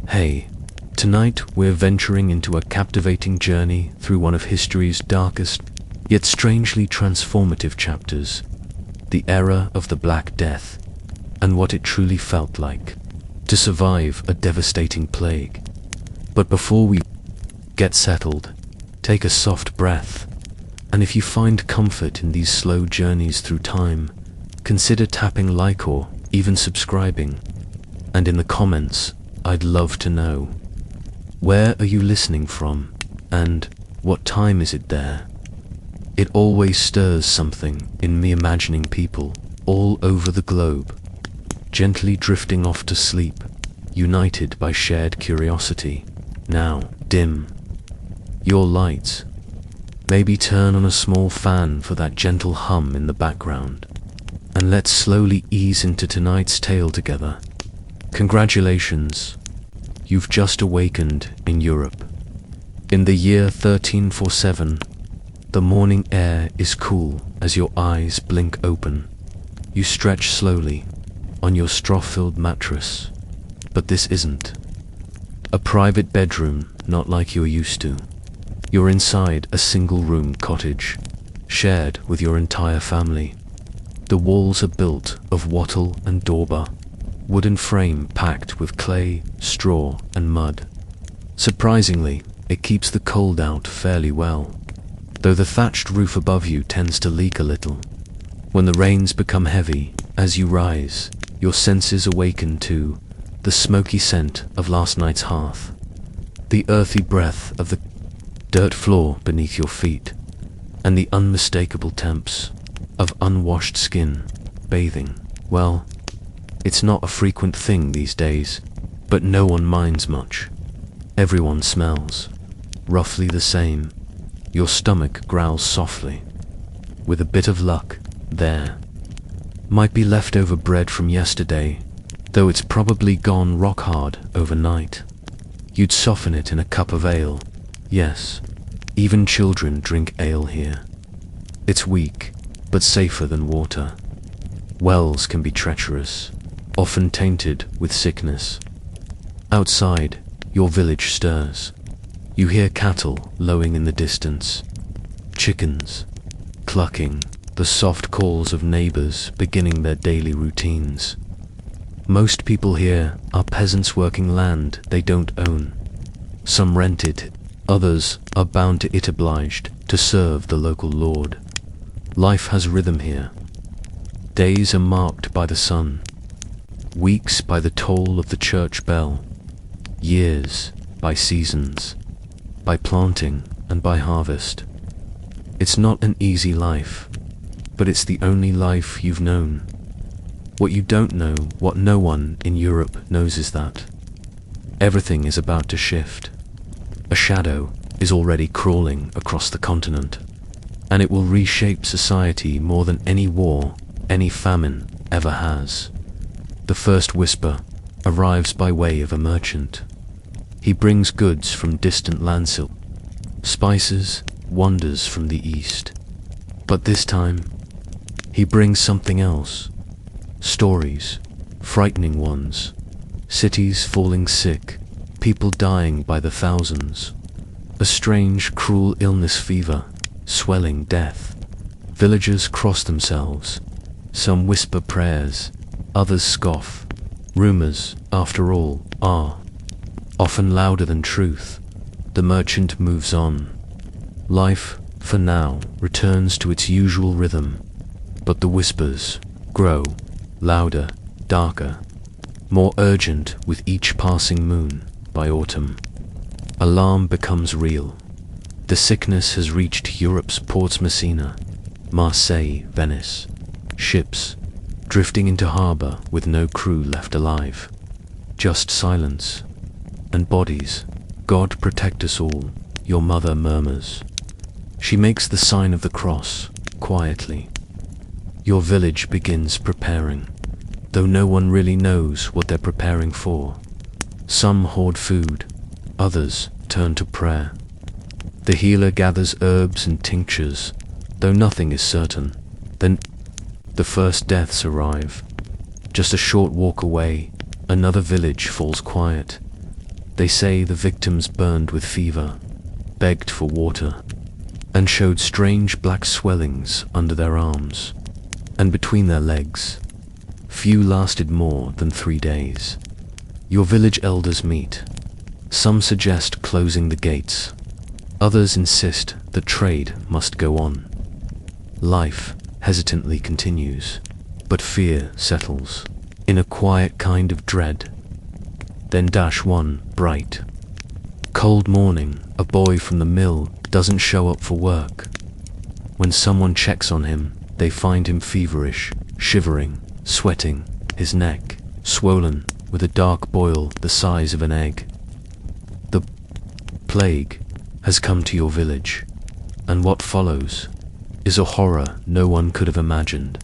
Hey, tonight we're venturing into a captivating journey through one of history's darkest, yet strangely transformative chapters, the era of the Black Death, and what it truly felt like to survive a devastating plague. But before we get settled, take a soft breath, and if you find comfort in these slow journeys through time, consider tapping like or even subscribing. And in the comments, I'd love to know, where are you listening from, and what time is it there? It always stirs something in me imagining people all over the globe, gently drifting off to sleep, united by shared curiosity. Now, dim your lights. Maybe turn on a small fan for that gentle hum in the background, and let's slowly ease into tonight's tale together. Congratulations, you've just awakened in Europe. In the year 1347, the morning air is cool as your eyes blink open. You stretch slowly on your straw-filled mattress, but this isn't a private bedroom, not like you're used to. You're inside a single-room cottage, shared with your entire family. The walls are built of wattle and dauber, wooden frame packed with clay, straw, and mud. Surprisingly, it keeps the cold out fairly well, though the thatched roof above you tends to leak a little. When the rains become heavy, as you rise, your senses awaken to the smoky scent of last night's hearth, the earthy breath of the dirt floor beneath your feet, and the unmistakable temps of unwashed skin bathing. Well, it's not a frequent thing these days, but no one minds much. Everyone smells roughly the same. Your stomach growls softly. With a bit of luck, there might be leftover bread from yesterday, though it's probably gone rock hard overnight. You'd soften it in a cup of ale. Yes, even children drink ale here. It's weak, but safer than water. Wells can be treacherous, often tainted with sickness. Outside, your village stirs. You hear cattle lowing in the distance, chickens clucking, the soft calls of neighbors beginning their daily routines. Most people here are peasants working land they don't own. Some rent it, others are bound to it, obliged to serve the local lord. Life has rhythm here. Days are marked by the sun, weeks by the toll of the church bell, years by seasons, by planting and by harvest. It's not an easy life, but it's the only life you've known. What you don't know, what no one in Europe knows, is that everything is about to shift. A shadow is already crawling across the continent, and it will reshape society more than any war, any famine ever has. The first whisper arrives by way of a merchant. He brings goods from distant lands, spices, wonders from the east. But this time, he brings something else. Stories, frightening ones. Cities falling sick, people dying by the thousands. A strange, cruel illness, fever, swelling death. Villagers cross themselves. Some whisper prayers, others scoff. Rumors, after all, are often louder than truth. The merchant moves on. Life, for now, returns to its usual rhythm, but the whispers grow louder, darker, more urgent with each passing moon. By autumn, alarm becomes real. The sickness has reached Europe's ports: Messina, Marseille, Venice. Ships drifting into harbor with no crew left alive. Just silence and bodies. God protect us all, your mother murmurs. She makes the sign of the cross, quietly. Your village begins preparing, though no one really knows what they're preparing for. Some hoard food, others turn to prayer. The healer gathers herbs and tinctures, though nothing is certain. Then the first deaths arrive. Just a short walk away, another village falls quiet. They say the victims burned with fever, begged for water, and showed strange black swellings under their arms and between their legs. Few lasted more than 3 days. Your village elders meet. Some suggest closing the gates. Others insist that trade must go on. Life hesitantly continues, but fear settles in a quiet kind of dread. Then one bright, cold morning, a boy from the mill doesn't show up for work. When someone checks on him, they find him feverish, shivering, sweating, his neck swollen with a dark boil the size of an egg. The plague has come to your village, and what follows is a horror no one could have imagined.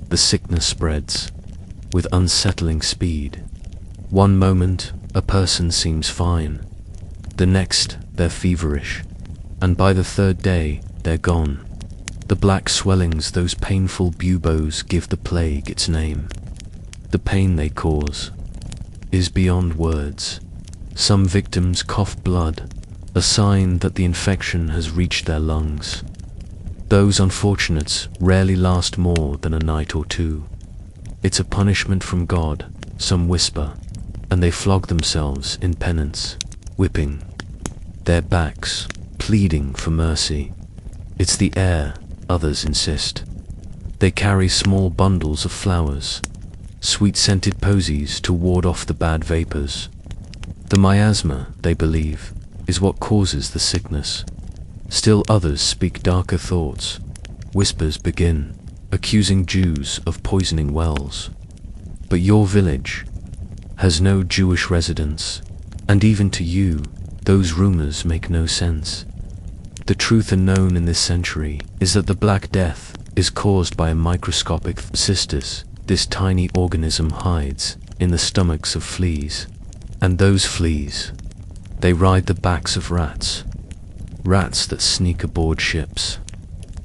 The sickness spreads with unsettling speed. One moment, a person seems fine. The next, they're feverish, and by the 3rd day, they're gone. The black swellings, those painful buboes, give the plague its name. The pain they cause is beyond words. Some victims cough blood, a sign that the infection has reached their lungs. Those unfortunates rarely last more than a night or 2. It's a punishment from God, some whisper, and they flog themselves in penance, whipping their backs, pleading for mercy. It's the air, others insist. They carry small bundles of flowers, sweet-scented posies to ward off the bad vapors. The miasma, they believe, is what causes the sickness. Still others speak darker thoughts. Whispers begin, accusing Jews of poisoning wells. But your village has no Jewish residents, and even to you, those rumors make no sense. The truth unknown in this century is that the Black Death is caused by a microscopic cystis. This tiny organism hides in the stomachs of fleas, and those fleas, they ride the backs of rats. Rats that sneak aboard ships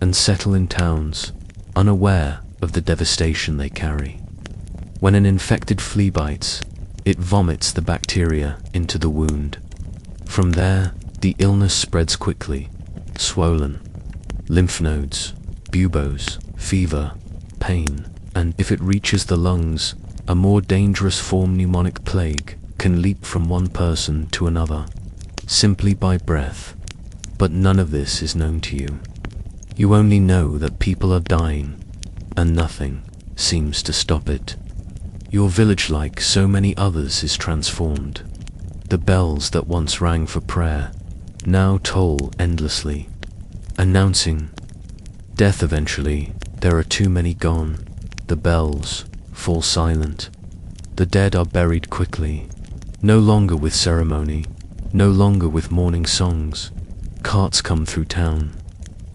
and settle in towns, unaware of the devastation they carry. When an infected flea bites, it vomits the bacteria into the wound. From there, the illness spreads quickly. Swollen lymph nodes, buboes, fever, pain, and if it reaches the lungs, a more dangerous form, pneumonic plague, can leap from one person to another, simply by breath. But none of this is known to you. You only know that people are dying, and nothing seems to stop it. Your village, like so many others, is transformed. The bells that once rang for prayer now toll endlessly, announcing death. Eventually, there are too many gone. The bells fall silent. The dead are buried quickly, no longer with ceremony, no longer with mourning songs. Carts come through town,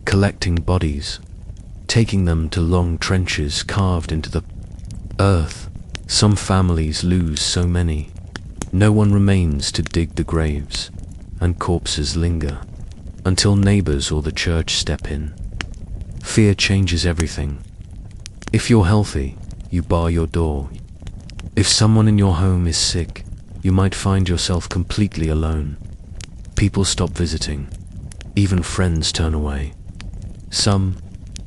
collecting bodies, taking them to long trenches carved into the earth. Some families lose so many, no one remains to dig the graves, and corpses linger until neighbors or the church step in. Fear changes everything. If you're healthy, you bar your door. If someone in your home is sick, you might find yourself completely alone. People stop visiting. Even friends turn away. Some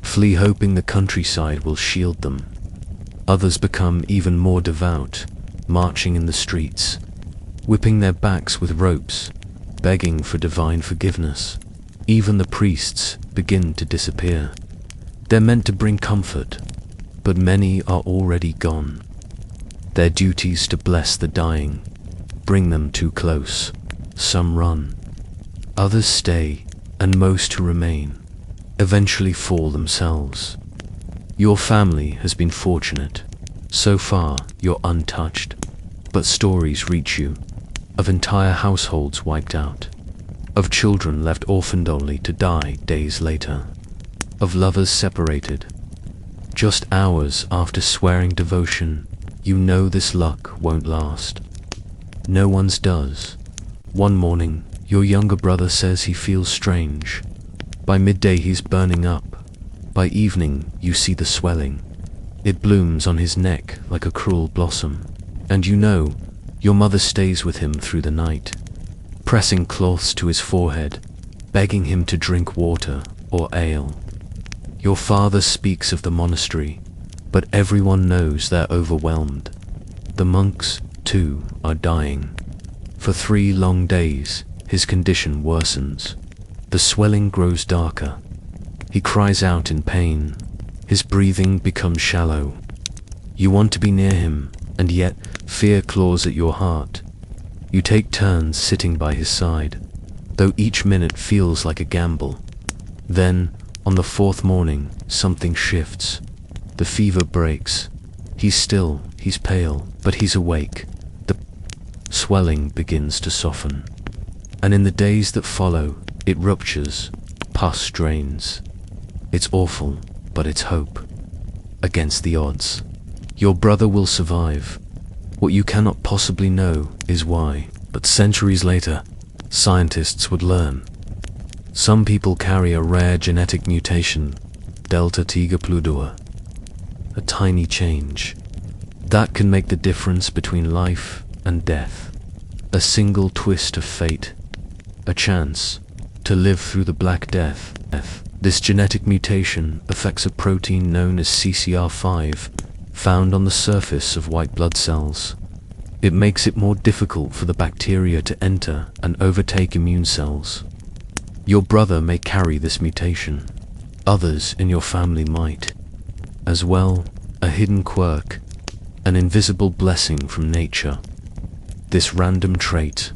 flee hoping the countryside will shield them. Others become even more devout, marching in the streets, whipping their backs with ropes, begging for divine forgiveness. Even the priests begin to disappear. They're meant to bring comfort, but many are already gone. Their duties to bless the dying bring them too close. Some run, others stay, and most who remain eventually fall themselves. Your family has been fortunate. So far, you're untouched. But stories reach you of entire households wiped out, of children left orphaned only to die days later, of lovers separated just hours after swearing devotion. You know this luck won't last. No one's does. One morning, your younger brother says he feels strange. By midday, he's burning up. By evening, you see the swelling. It blooms on his neck like a cruel blossom. And you know Your mother stays with him through the night, pressing cloths to his forehead, begging him to drink water or ale. Your father speaks of the monastery, but everyone knows they're overwhelmed. The monks, too, are dying. For 3 long days, his condition worsens. The swelling grows darker. He cries out in pain. His breathing becomes shallow. You want to be near him, and yet fear claws at your heart. You take turns sitting by his side, though each minute feels like a gamble. Then, on the 4th morning, something shifts. The fever breaks. He's still, he's pale, but he's awake. The swelling begins to soften. And in the days that follow, it ruptures, pus drains. It's awful, but it's hope. Against the odds. Your brother will survive. What you cannot possibly know is why. But centuries later, scientists would learn. Some people carry a rare genetic mutation, delta T-glutamate, a tiny change. That can make the difference between life and death. A single twist of fate. A chance to live through the Black Death. This genetic mutation affects a protein known as CCR5, found on the surface of white blood cells. It makes it more difficult for the bacteria to enter and overtake immune cells. Your brother may carry this mutation. Others in your family might. As well, a hidden quirk, an invisible blessing from nature. This random trait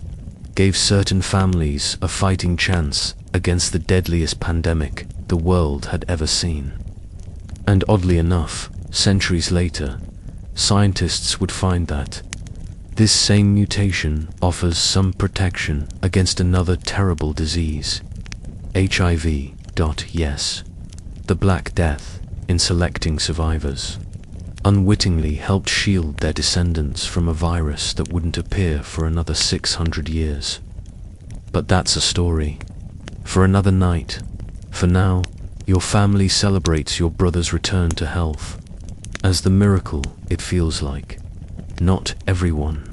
gave certain families a fighting chance against the deadliest pandemic the world had ever seen. And oddly enough, centuries later, scientists would find that this same mutation offers some protection against another terrible disease, HIV. Yes, the Black Death, in selecting survivors, unwittingly helped shield their descendants from a virus that wouldn't appear for another 600 years. But that's a story for another night. For now, your family celebrates your brother's return to health as the miracle it feels like. Not everyone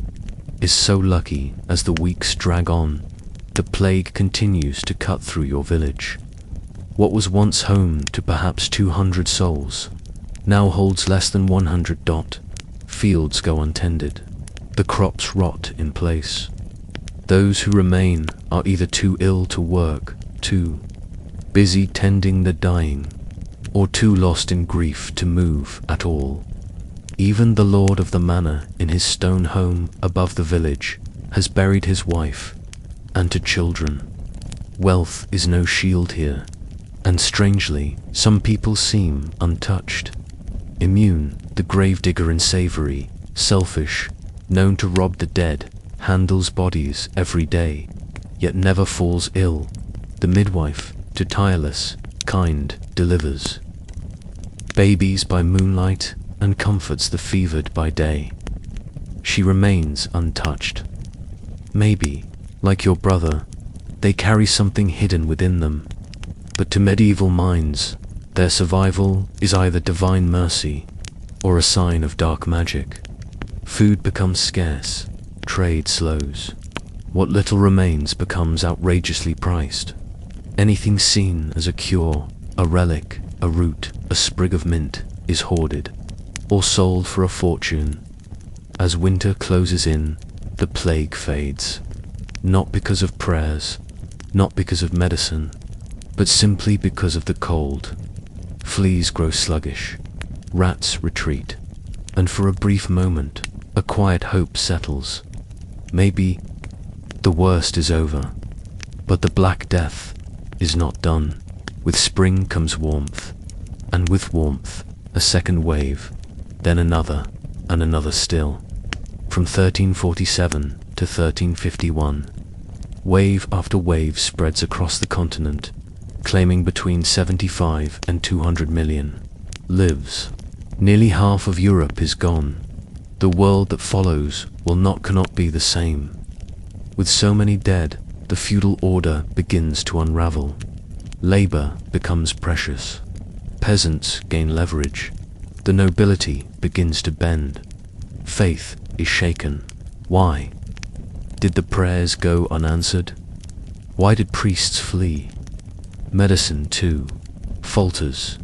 is so lucky. As the weeks drag on, the plague continues to cut through your village. What was once home to perhaps 200 souls now holds less than 100. Fields go untended. The crops rot in place. Those who remain are either too ill to work, too busy tending the dying, or too lost in grief to move at all. Even the lord of the manor in his stone home above the village has buried his wife and 2 children. Wealth is no shield here, and strangely, some people seem untouched. Immune, the gravedigger in Savory, selfish, known to rob the dead, handles bodies every day, yet never falls ill. The midwife, to tireless, kind, delivers babies by moonlight and comforts the fevered by day. She remains untouched. Maybe, like your brother, they carry something hidden within them. But to medieval minds, their survival is either divine mercy or a sign of dark magic. Food becomes scarce, trade slows. What little remains becomes outrageously priced. Anything seen as a cure, a relic, a root, a sprig of mint is hoarded or sold for a fortune. As winter closes in, the plague fades. Not because of prayers, not because of medicine, but simply because of the cold. Fleas grow sluggish, rats retreat, and for a brief moment, a quiet hope settles. Maybe the worst is over, but the Black Death is not done. With spring comes warmth, and with warmth, a second wave, then another, and another still. From 1347 to 1351, wave after wave spreads across the continent, claiming between 75 and 200 million lives. Nearly half of Europe is gone. The world that follows cannot be the same. With so many dead, the feudal order begins to unravel. Labor becomes precious. Peasants gain leverage. The nobility begins to bend. Faith is shaken. Why? Did the prayers go unanswered? Why did priests flee? Medicine, too, falters.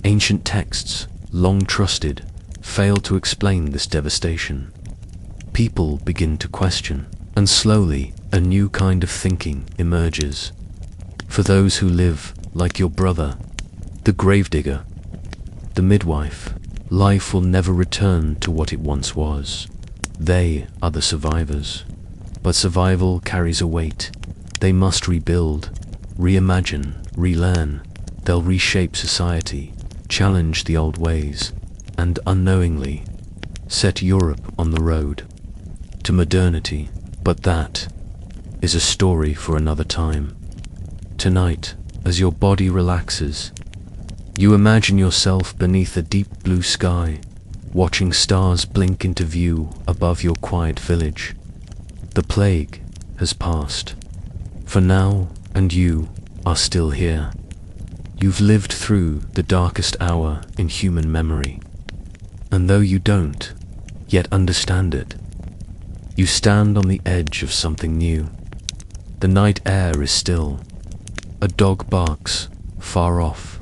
Ancient texts, long trusted, fail to explain this devastation. People begin to question, and slowly a new kind of thinking emerges. For those who live, like your brother, the gravedigger, the midwife, life will never return to what it once was. They are the survivors. But survival carries a weight. They must rebuild, reimagine, relearn. They'll reshape society, challenge the old ways, and unknowingly set Europe on the road to modernity. But that is a story for another time. Tonight, as your body relaxes, you imagine yourself beneath a deep blue sky, watching stars blink into view above your quiet village. The plague has passed, for now, and you are still here. You've lived through the darkest hour in human memory, and though you don't yet understand it, you stand on the edge of something new. The night air is still. A dog barks far off.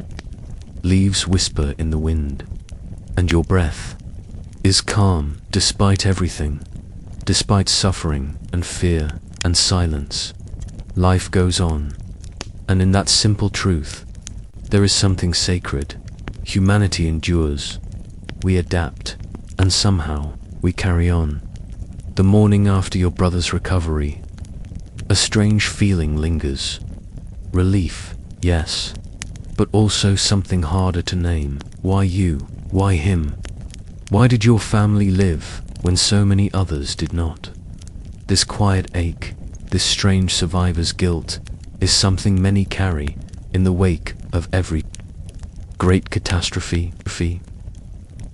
Leaves whisper in the wind, and your breath is calm despite everything, despite suffering and fear and silence. Life goes on, and in that simple truth, there is something sacred. Humanity endures. We adapt, and somehow we carry on. The morning after your brother's recovery, a strange feeling lingers. Relief, yes, but also something harder to name. Why you? Why him? Why did your family live when so many others did not? This quiet ache, this strange survivor's guilt, is something many carry in the wake of every great catastrophe.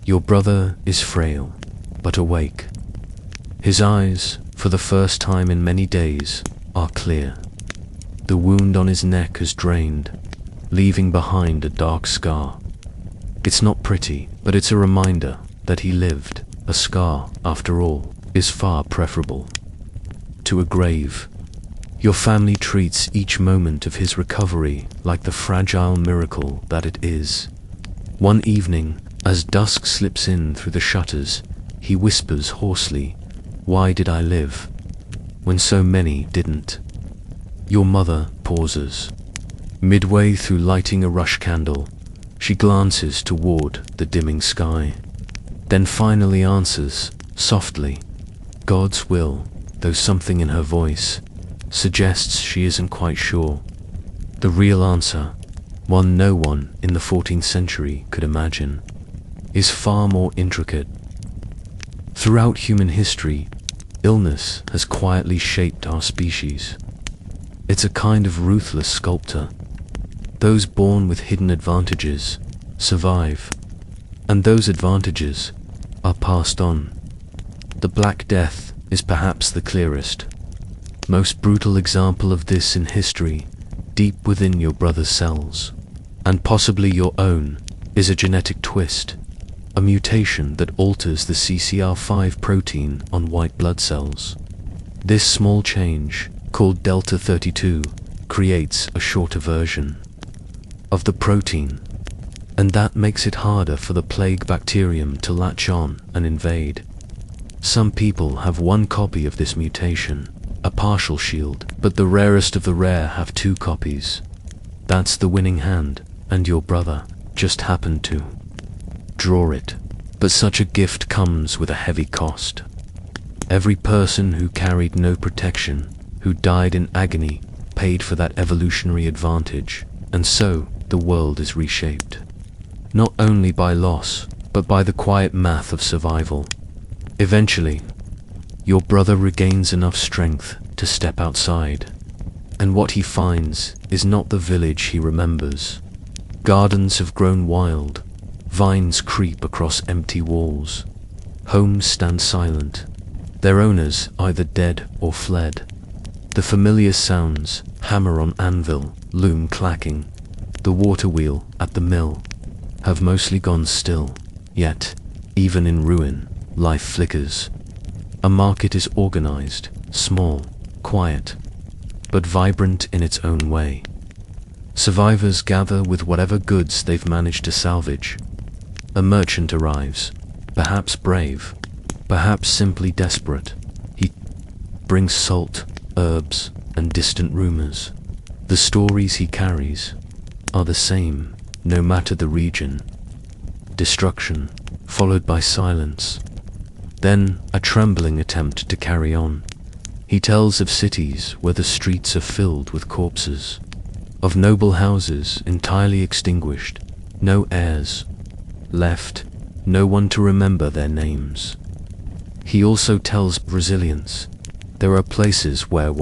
Your brother is frail, but awake. His eyes, for the first time in many days, are clear. The wound on his neck has drained, leaving behind a dark scar. It's not pretty, but it's a reminder that he lived. A scar, after all, is far preferable to a grave. Your family treats each moment of his recovery like the fragile miracle that it is. One evening, as dusk slips in through the shutters, he whispers hoarsely, "Why did I live when so many didn't?" Your mother pauses. Midway through lighting a rush candle, she glances toward the dimming sky, then finally answers, softly, "God's will," though something in her voice suggests she isn't quite sure. The real answer, one no one in the 14th century could imagine, is far more intricate. Throughout human history, illness has quietly shaped our species. It's a kind of ruthless sculptor. Those born with hidden advantages survive, and those advantages are passed on. The Black Death is perhaps the clearest, most brutal example of this in history. Deep within your brother's cells, and possibly your own, is a genetic twist, a mutation that alters the CCR5 protein on white blood cells. This small change, called Delta 32, creates a shorter version of the protein, and that makes it harder for the plague bacterium to latch on and invade. Some people have one copy of this mutation, a partial shield, but the rarest of the rare have two copies. That's the winning hand, and your brother just happened to draw it. But such a gift comes with a heavy cost. Every person who carried no protection, who died in agony, paid for that evolutionary advantage, and so the world is reshaped. Not only by loss, but by the quiet math of survival. Eventually, your brother regains enough strength to step outside, and what he finds is not the village he remembers. Gardens have grown wild, vines creep across empty walls, homes stand silent, their owners either dead or fled. The familiar sounds, hammer on anvil, loom clacking, the water wheel at the mill, have mostly gone still. Yet, even in ruin, life flickers. A market is organized, small, quiet, but vibrant in its own way. Survivors gather with whatever goods they've managed to salvage. A merchant arrives, perhaps brave, perhaps simply desperate. He brings salt, herbs, and distant rumors. The stories he carries are the same, no matter the region. Destruction, followed by silence. Then a trembling attempt to carry on. He tells of cities where the streets are filled with corpses, of noble houses entirely extinguished, no heirs left, no one to remember their names. He also tells of resilience. There are places where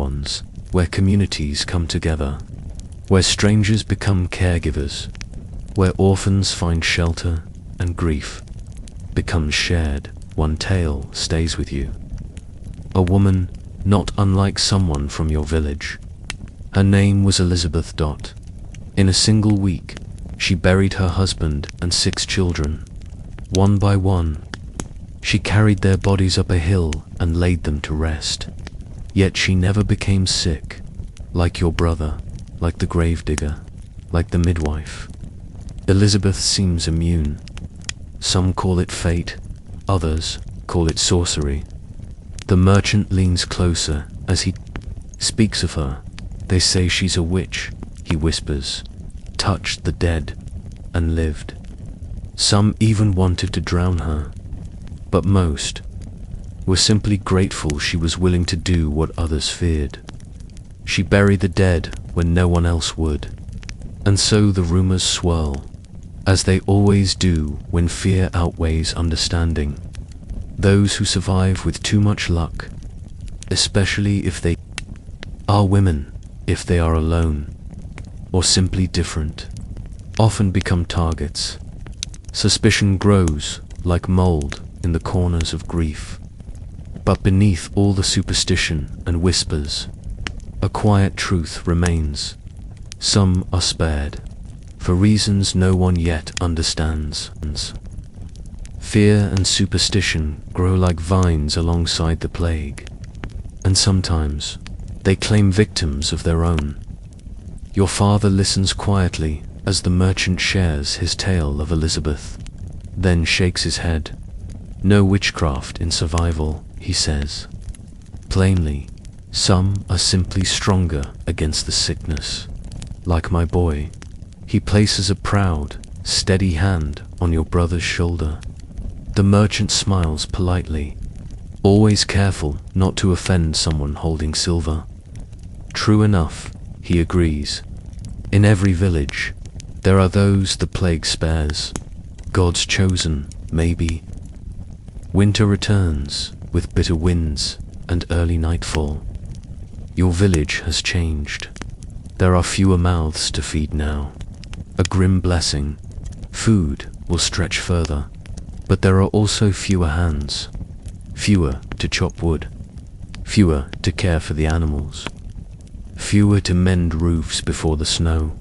communities come together, where strangers become caregivers, where orphans find shelter and grief becomes shared. One tale stays with you. A woman not unlike someone from your village. Her name was Elizabeth. In a single week, she buried her husband and 6 children. One by one, she carried their bodies up a hill and laid them to rest. Yet she never became sick, like your brother, like the gravedigger, like the midwife. Elizabeth seems immune. Some call it fate, others call it sorcery. The merchant leans closer as he speaks of her. They say she's a witch, he whispers, touched the dead and lived. Some even wanted to drown her, but most were simply grateful she was willing to do what others feared. She buried the dead when no one else would. And so the rumors swirl, as they always do when fear outweighs understanding. Those who survive with too much luck, especially if they are women, if they are alone, or simply different, often become targets. Suspicion grows like mold in the corners of grief. But beneath all the superstition and whispers, a quiet truth remains. Some are spared, for reasons no one yet understands. Fear and superstition grow like vines alongside the plague, and sometimes they claim victims of their own. Your father listens quietly as the merchant shares his tale of Elizabeth, then shakes his head. No witchcraft in survival, he says. Plainly, some are simply stronger against the sickness. Like my boy, he places a proud, steady hand on your brother's shoulder. The merchant smiles politely, always careful not to offend someone holding silver. True enough, he agrees. In every village, there are those the plague spares. God's chosen, maybe. Winter returns with bitter winds and early nightfall. Your village has changed. There are fewer mouths to feed now. A grim blessing. Food will stretch further. But there are also fewer hands. Fewer to chop wood. Fewer to care for the animals. Fewer to mend roofs before the snow.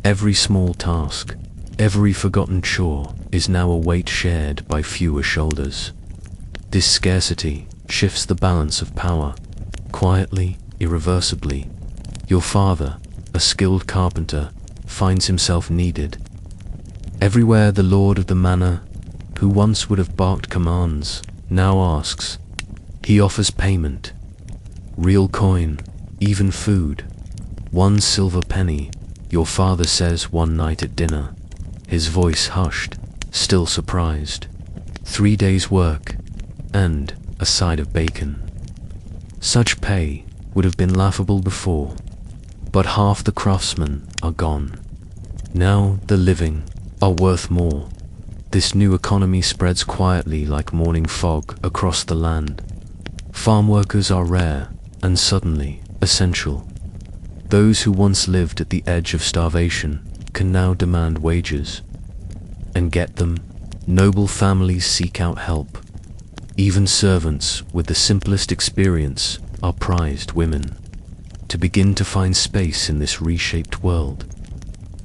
Every small task, every forgotten chore is now a weight shared by fewer shoulders. This scarcity shifts the balance of power, quietly, irreversibly. Your father, a skilled carpenter, finds himself needed. Everywhere the lord of the manor, who once would have barked commands, now asks. He offers payment. Real coin, even food. 1 silver penny, your father says one night at dinner, his voice hushed, still surprised. 3 days' work, and a side of bacon. Such pay would have been laughable before, but half the craftsmen are gone. Now the living are worth more. This new economy spreads quietly like morning fog across the land. Farm workers are rare and suddenly essential. Those who once lived at the edge of starvation can now demand wages. And get them, noble families seek out help. Even servants with the simplest experience are prized women, to begin to find space in this reshaped world.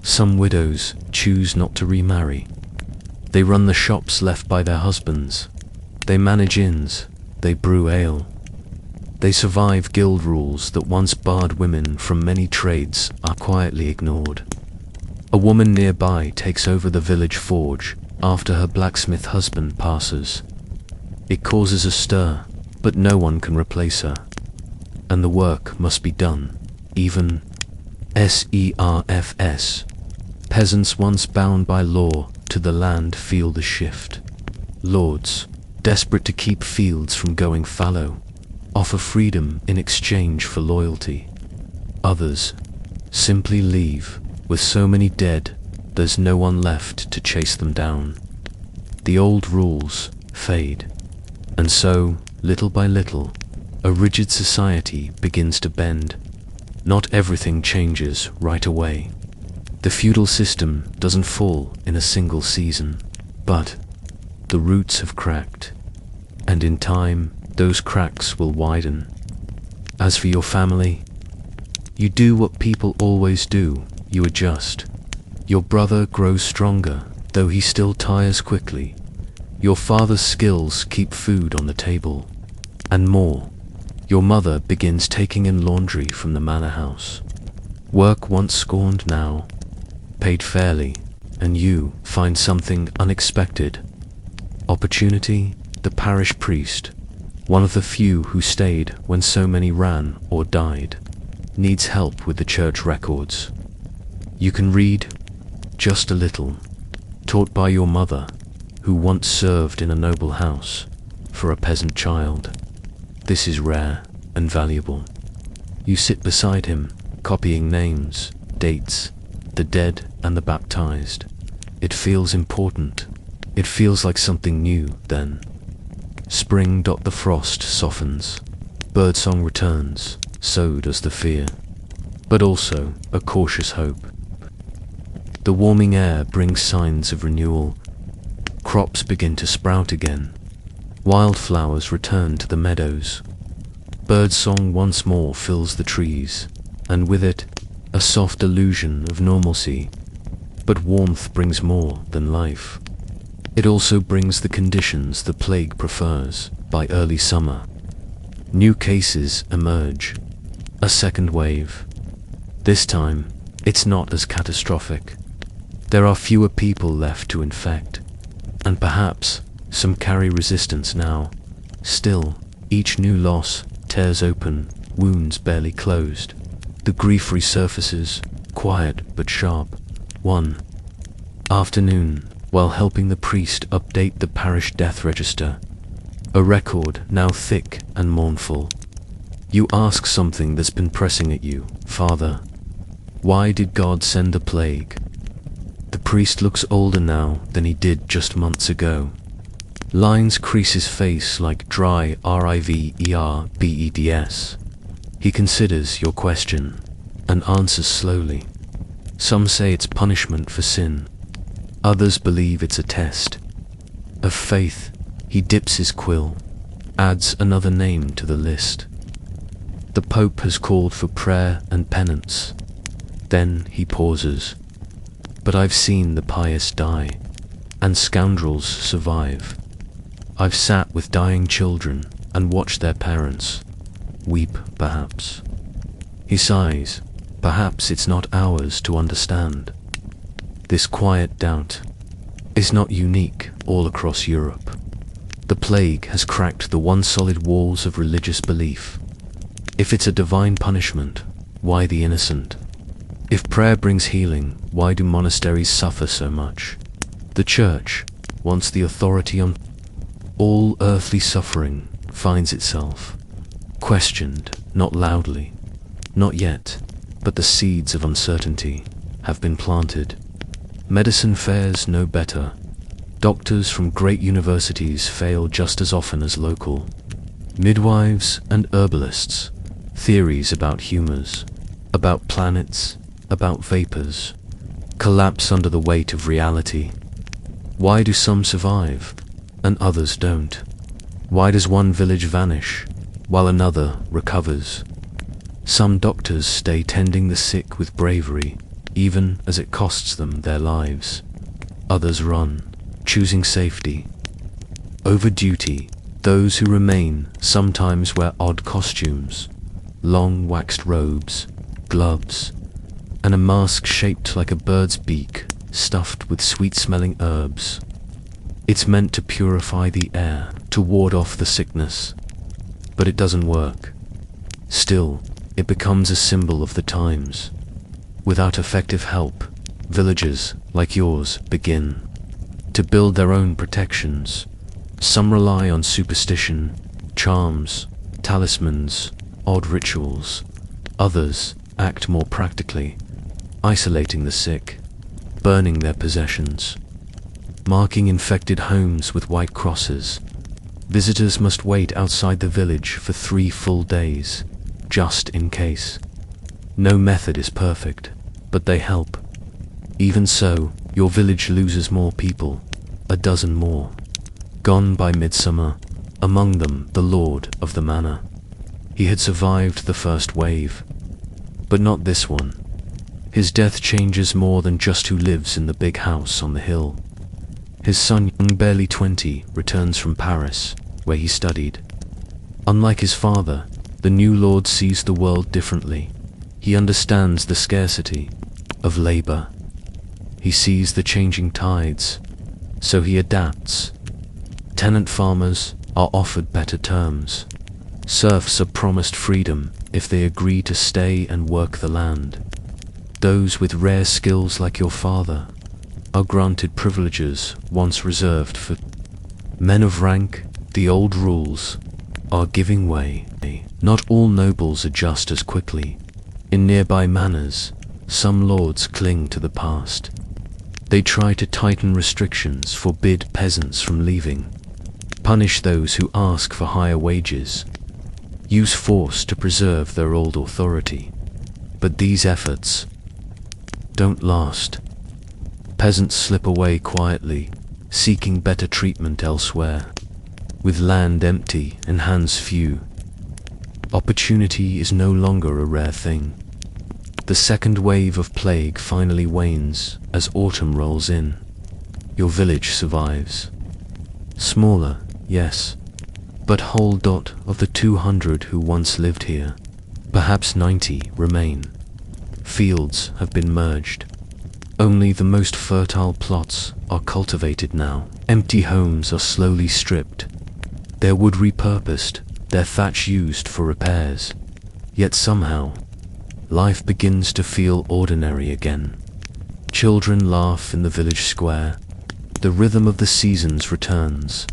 Some widows choose not to remarry. They run the shops left by their husbands. They manage inns, they brew ale. They survive guild rules that once barred women from many trades are quietly ignored. A woman nearby takes over the village forge after her blacksmith husband passes. It causes a stir, but no one can replace her. And the work must be done, even SERFS. Peasants once bound by law to the land feel the shift. Lords, desperate to keep fields from going fallow, offer freedom in exchange for loyalty. Others simply leave. With so many dead, there's no one left to chase them down. The old rules fade, and so, little by little, a rigid society begins to bend. Not everything changes right away. The feudal system doesn't fall in a single season, but the roots have cracked, and in time, those cracks will widen. As for your family, you do what people always do. You adjust. Your brother grows stronger, though he still tires quickly. Your father's skills keep food on the table. And more, your mother begins taking in laundry from the manor house. Work once scorned now, paid fairly, and you find something unexpected. Opportunity, the parish priest, one of the few who stayed when so many ran or died, needs help with the church records. You can read just a little, taught by your mother, who once served in a noble house, for a peasant child. This is rare and valuable. You sit beside him, copying names, dates, the dead and the baptized. It feels important. It feels like something new then. Spring. The frost softens. Birdsong returns, so does the fear. But also a cautious hope. The warming air brings signs of renewal. Crops begin to sprout again. Wildflowers return to the meadows. Birdsong once more fills the trees, and with it, a soft illusion of normalcy. But warmth brings more than life. It also brings the conditions the plague prefers. By early summer, new cases emerge. A second wave. This time, it's not as catastrophic. There are fewer people left to infect, and perhaps some carry resistance now. Still, each new loss tears open wounds barely closed. The grief resurfaces, quiet but sharp. One afternoon, while helping the priest update the parish death register, a record now thick and mournful, you ask something that's been pressing at you. Father, why did God send a plague? The priest looks older now than he did just months ago. Lines crease his face like dry riverbeds. He considers your question and answers slowly. Some say it's punishment for sin. Others believe it's a test of faith. He dips his quill, adds another name to the list. The Pope has called for prayer and penance. Then he pauses. But I've seen the pious die, and scoundrels survive. I've sat with dying children and watched their parents weep, perhaps. He sighs. Perhaps it's not ours to understand. This quiet doubt is not unique all across Europe. The plague has cracked the once solid walls of religious belief. If it's a divine punishment, why the innocent? If prayer brings healing, why do monasteries suffer so much? The Church wants the authority on all earthly suffering finds itself questioned, not loudly, not yet, but the seeds of uncertainty have been planted. Medicine fares no better. Doctors from great universities fail just as often as local. Midwives and herbalists, theories about humors, about planets, about vapors, collapse under the weight of reality. Why do some survive, and others don't? Why does one village vanish, while another recovers? Some doctors stay tending the sick with bravery, even as it costs them their lives. Others run, choosing safety over duty. those who remain sometimes wear odd costumes, long waxed robes, gloves, and a mask shaped like a bird's beak, stuffed with sweet-smelling herbs. It's meant to purify the air, to ward off the sickness, but it doesn't work. Still, it becomes a symbol of the times. Without effective help, villagers like yours begin to build their own protections. Some rely on superstition, charms, talismans, odd rituals. Others act more practically, isolating the sick, burning their possessions, marking infected homes with white crosses. Visitors must wait outside the village for 3 full days, just in case. No method is perfect, but they help. Even so, your village loses more people, a dozen more, gone by midsummer, among them the lord of the manor. He had survived the first wave, but not this one. His death changes more than just who lives in the big house on the hill. His son, young, barely 20, returns from Paris, where he studied. Unlike his father, the new lord sees the world differently. He understands the scarcity of labor. He sees the changing tides, so he adapts. Tenant farmers are offered better terms. Serfs are promised freedom if they agree to stay and work the land. Those with rare skills like your father are granted privileges once reserved for men of rank. The old rules are giving way. Not all nobles adjust as quickly. In nearby manors, some lords cling to the past. They try to tighten restrictions, forbid peasants from leaving, punish those who ask for higher wages, use force to preserve their old authority. But these efforts don't last. Peasants slip away quietly, seeking better treatment elsewhere. With land empty and hands few, opportunity is no longer a rare thing. The second wave of plague finally wanes as autumn rolls in. Your village survives. Smaller, yes, but whole. Of the 200 who once lived here, perhaps 90 remain. Fields have been merged. Only the most fertile plots are cultivated now. Empty homes are slowly stripped, their wood repurposed, their thatch used for repairs. Yet somehow, life begins to feel ordinary again. Children laugh in the village square. The rhythm of the seasons returns.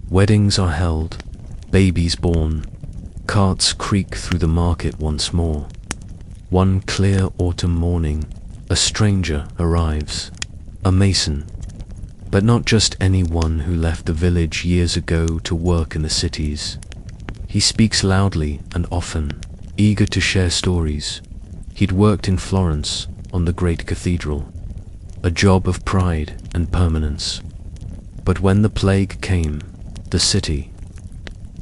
Weddings are held, babies born. Carts creak through the market once more. One clear autumn morning, a stranger arrives, a mason. But not just anyone who left the village years ago to work in the cities. He speaks loudly and often, eager to share stories. He'd worked in Florence on the great cathedral, a job of pride and permanence. But when the plague came, the city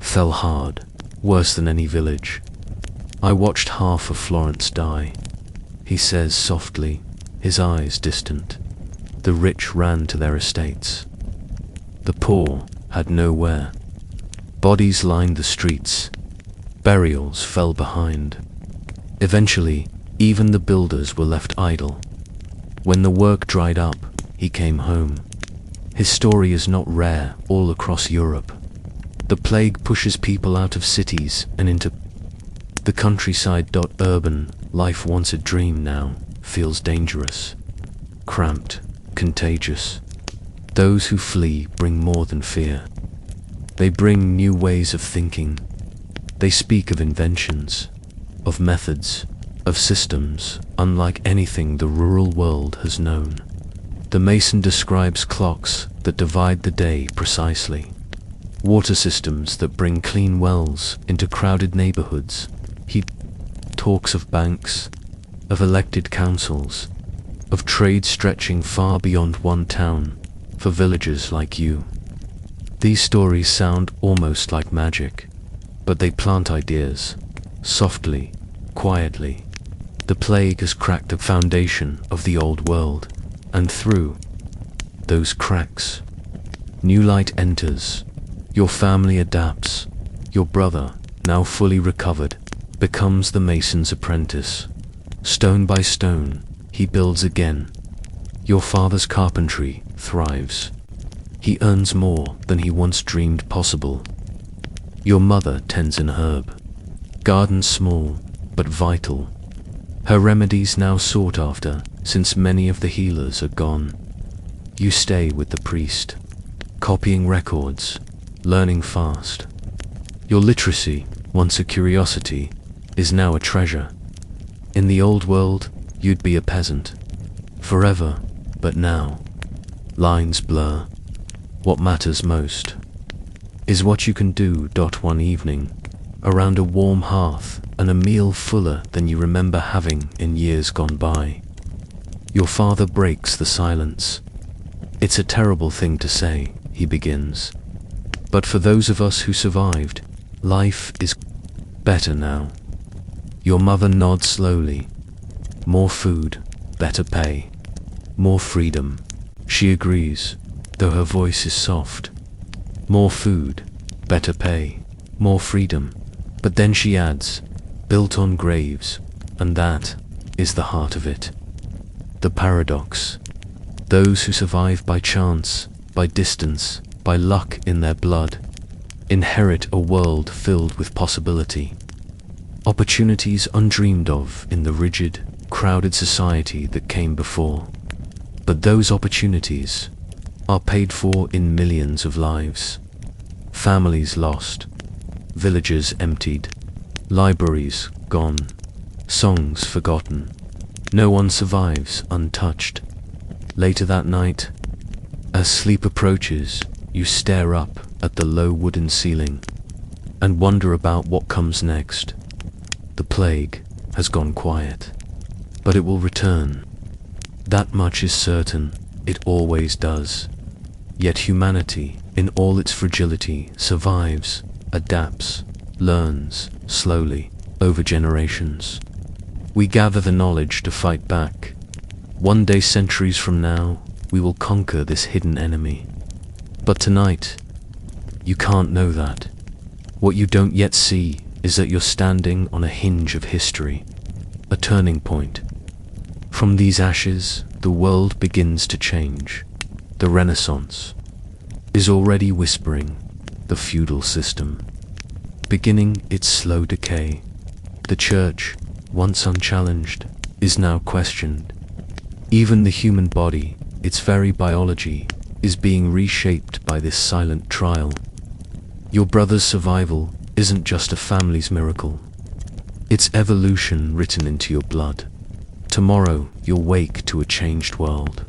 fell hard, worse than any village. I watched half of Florence die, he says softly, his eyes distant. The rich ran to their estates. The poor had nowhere. Bodies lined the streets. Burials fell behind. Eventually, even the builders were left idle. When the work dried up, he came home. His story is not rare all across Europe. The plague pushes people out of cities and into the countryside. Urban life, once a dream, now feels dangerous, cramped, contagious. Those who flee bring more than fear. They bring new ways of thinking. They speak of inventions, of methods, of systems unlike anything the rural world has known. The mason describes clocks that divide the day precisely, water systems that bring clean wells into crowded neighborhoods. He talks of banks, of elected councils, of trade stretching far beyond one town for villagers like you. These stories sound almost like magic, but they plant ideas, softly, quietly. The plague has cracked the foundation of the old world, and through those cracks, new light enters. Your family adapts. Your brother, now fully recovered, becomes the mason's apprentice. Stone by stone, he builds again. Your father's carpentry thrives. He earns more than he once dreamed possible. Your mother tends an herb, garden small but vital. Her remedies now sought after, since many of the healers are gone. You stay with the priest, copying records, learning fast. Your literacy, once a curiosity, is now a treasure. In the old world, you'd be a peasant, forever, but now, lines blur. What matters most is what you can do. One evening, around a warm hearth and a meal fuller than you remember having in years gone by. Your father breaks the silence. It's a terrible thing to say, he begins. But for those of us who survived, life is better now. Your mother nods slowly. More food, better pay, more freedom. She agrees, though her voice is soft. More food, better pay, more freedom. But then she adds, built on graves, and that is the heart of it. The paradox. Those who survive by chance, by distance, by luck in their blood, inherit a world filled with possibility. Opportunities undreamed of in the rigid, crowded society that came before. But those opportunities are paid for in millions of lives. Families lost, villages emptied, libraries gone, songs forgotten. No one survives untouched. Later that night, as sleep approaches, you stare up at the low wooden ceiling and wonder about what comes next. The plague has gone quiet, but it will return. That much is certain, it always does. Yet humanity, in all its fragility, survives, adapts, learns, slowly, over generations. We gather the knowledge to fight back. One day, centuries from now, we will conquer this hidden enemy. But tonight, you can't know that. What you don't yet see is that you're standing on a hinge of history, a turning point. From these ashes, the world begins to change. The Renaissance is already whispering, the feudal system, beginning its slow decay. The church, once unchallenged, is now questioned. Even the human body, its very biology, is being reshaped by this silent trial. Your brother's survival isn't just a family's miracle. It's evolution written into your blood. Tomorrow you'll wake to a changed world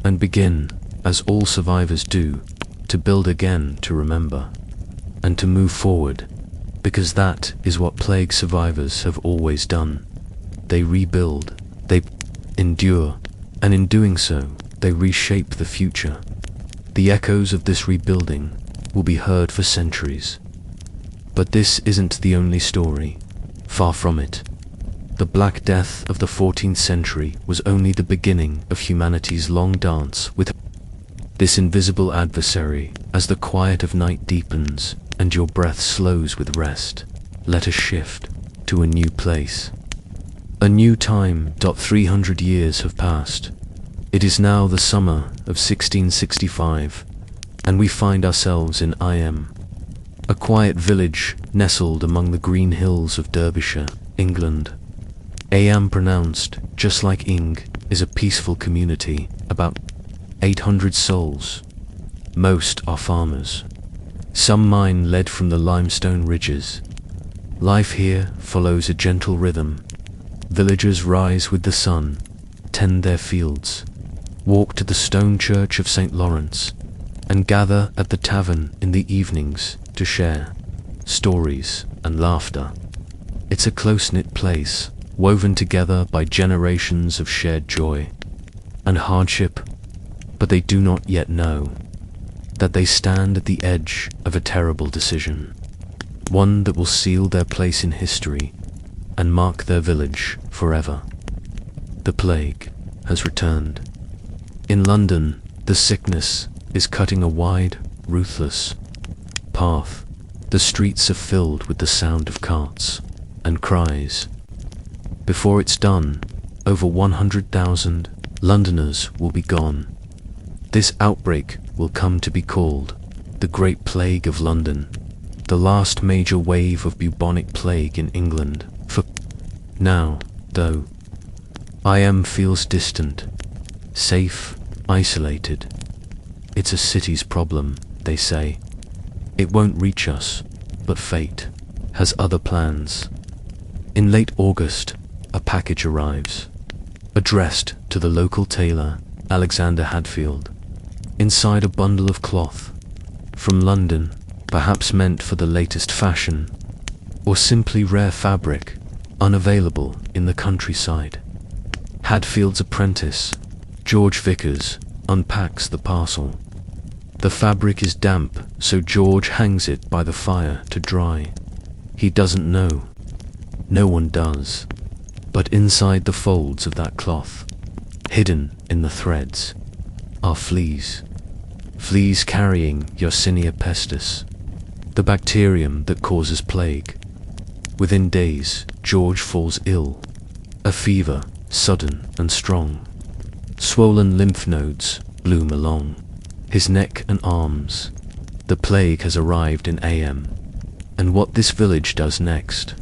and begin, as all survivors do, to build again, to remember, and to move forward, because that is what plague survivors have always done. They rebuild, they endure, and in doing so, they reshape the future. The echoes of this rebuilding will be heard for centuries. But this isn't the only story. Far from it. The Black Death of the 14th century was only the beginning of humanity's long dance with this invisible adversary. As the quiet of night deepens and your breath slows with rest, let us shift to a new place. A new time. 300 years have passed. It is now the summer of 1665, and we find ourselves in Im, a quiet village nestled among the green hills of Derbyshire, England. Am, pronounced just like Ing, is a peaceful community, about 800 souls. Most are farmers. Some mine lead from the limestone ridges. Life here follows a gentle rhythm. Villagers rise with the sun, tend their fields, walk to the stone church of St. Lawrence, and gather at the tavern in the evenings to share stories and laughter. It's a close-knit place, woven together by generations of shared joy and hardship, but they do not yet know that they stand at the edge of a terrible decision, one that will seal their place in history and mark their village forever. The plague has returned. In London, the sickness is cutting a wide, ruthless path, the streets are filled with the sound of carts and cries. Before it's done, over 100,000 Londoners will be gone. This outbreak will come to be called the Great Plague of London, the last major wave of bubonic plague in England. For now, though, IM feels distant, safe, isolated. It's a city's problem, they say. It won't reach us, but fate has other plans. In late August, a package arrives, addressed to the local tailor, Alexander Hadfield. Inside a bundle of cloth, from London, perhaps meant for the latest fashion, or simply rare fabric, unavailable in the countryside. Hadfield's apprentice, George Vickers, unpacks the parcel. The fabric is damp, so George hangs it by the fire to dry. He doesn't know. No one does. But inside the folds of that cloth, hidden in the threads, are fleas. Fleas carrying Yersinia pestis, the bacterium that causes plague. Within days, George falls ill. A fever, sudden and strong. Swollen lymph nodes bloom along his neck and arms. The plague has arrived in AM, and what this village does next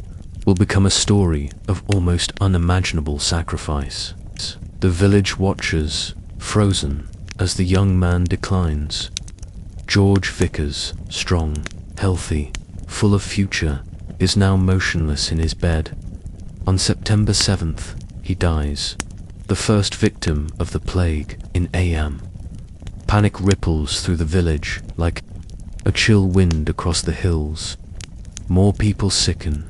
will become a story of almost unimaginable sacrifice. The village watches, frozen, as the young man declines. George Vickers, strong, healthy, full of future, is now motionless in his bed. On September 7th, he dies, the first victim of the plague in AM. Panic ripples through the village like a chill wind across the hills. More people sicken.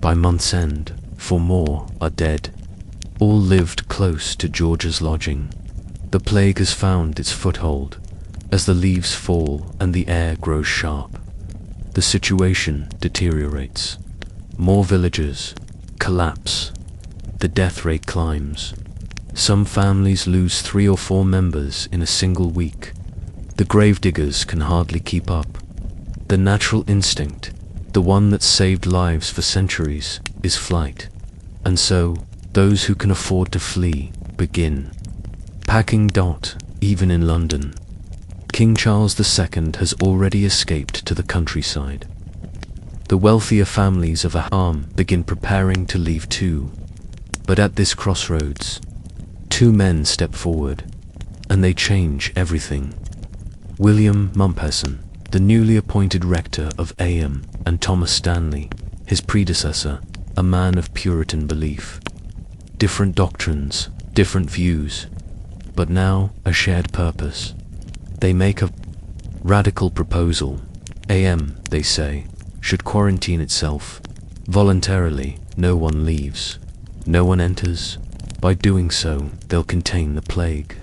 By month's end, 4 more are dead. All lived close to George's lodging. The plague has found its foothold as the leaves fall and the air grows sharp. The situation deteriorates. More villagers collapse. The death rate climbs. Some families lose 3 or 4 members in a single week. The gravediggers can hardly keep up. The natural instinct, the one that saved lives for centuries, is flight. And so, those who can afford to flee begin. Packing dot, even in London. King Charles II has already escaped to the countryside. The wealthier families of a harem begin preparing to leave too. But at this crossroads, 2 men step forward, and they change everything. William Mompesson, the newly appointed rector of AM, and Thomas Stanley, his predecessor, a man of Puritan belief. Different doctrines, different views, but now a shared purpose. They make a radical proposal. AM, they say, should quarantine itself. Voluntarily, no one leaves. No one enters. By doing so, they'll contain the plague.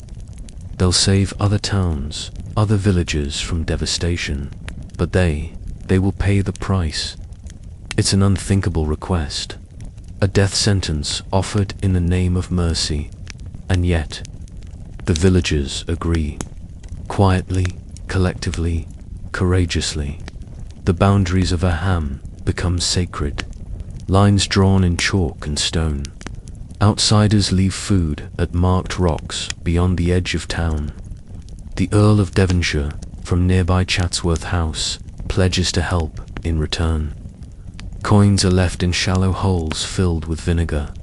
They'll save other towns, other villages from devastation. But they will pay the price. It's an unthinkable request. A death sentence offered in the name of mercy. And yet, the villagers agree. Quietly, collectively, courageously. The boundaries of a ham become sacred. Lines drawn in chalk and stone. Outsiders leave food at marked rocks beyond the edge of town. The Earl of Devonshire, from nearby Chatsworth House, pledges to help in return. Coins are left in shallow holes filled with vinegar,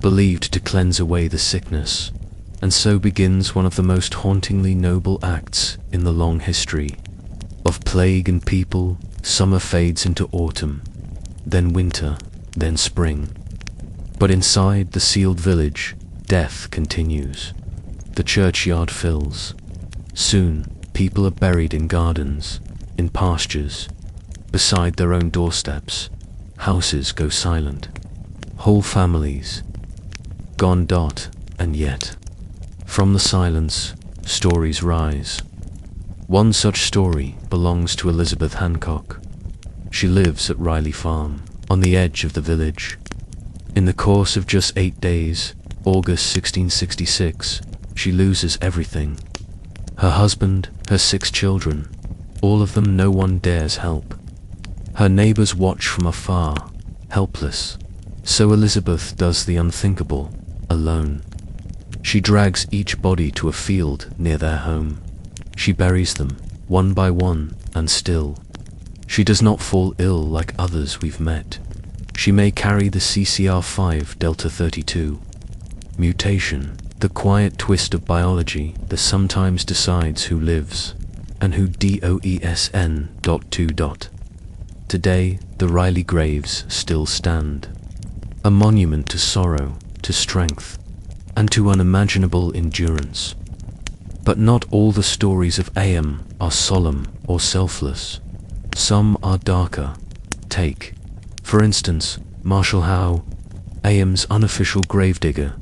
believed to cleanse away the sickness, and so begins one of the most hauntingly noble acts in the long history. Of plague and people, summer fades into autumn, then winter, then spring. But inside the sealed village, death continues. The churchyard fills. Soon, people are buried in gardens, in pastures, beside their own doorsteps. Houses go silent. Whole families gone dot, and yet, from the silence, stories rise. One such story belongs to Elizabeth Hancock. She lives at Riley Farm, on the edge of the village. In the course of just 8 days, August 1666, she loses everything. Her husband, her 6 children, All of them no one dares help. Her neighbors watch from afar, helpless. So Elizabeth does the unthinkable, alone. She drags each body to a field near their home. She buries them, one by one, and still. She does not fall ill like others we've met. She may carry the CCR5 Delta 32 mutation, the quiet twist of biology that sometimes decides who lives and who DOESN.2. Today, the Riley graves still stand, a monument to sorrow, to strength, and to unimaginable endurance. But not all the stories of AM are solemn or selfless. Some are darker. Take, for instance, Marshall Howe, AM's unofficial gravedigger.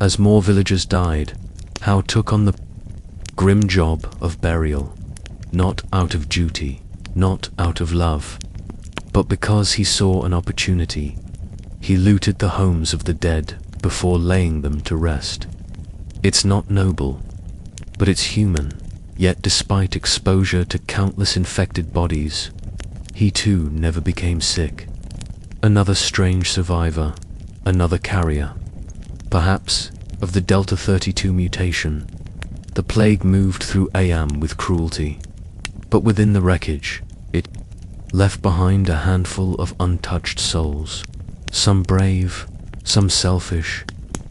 As more villagers died, Howe took on the grim job of burial, not out of duty, not out of love, but because he saw an opportunity. He looted the homes of the dead before laying them to rest. It's not noble, but it's human. Yet despite exposure to countless infected bodies, he too never became sick. Another strange survivor, another carrier, perhaps, of the Delta 32 mutation. The plague moved through AM with cruelty, but within the wreckage, it left behind a handful of untouched souls. Some brave, some selfish,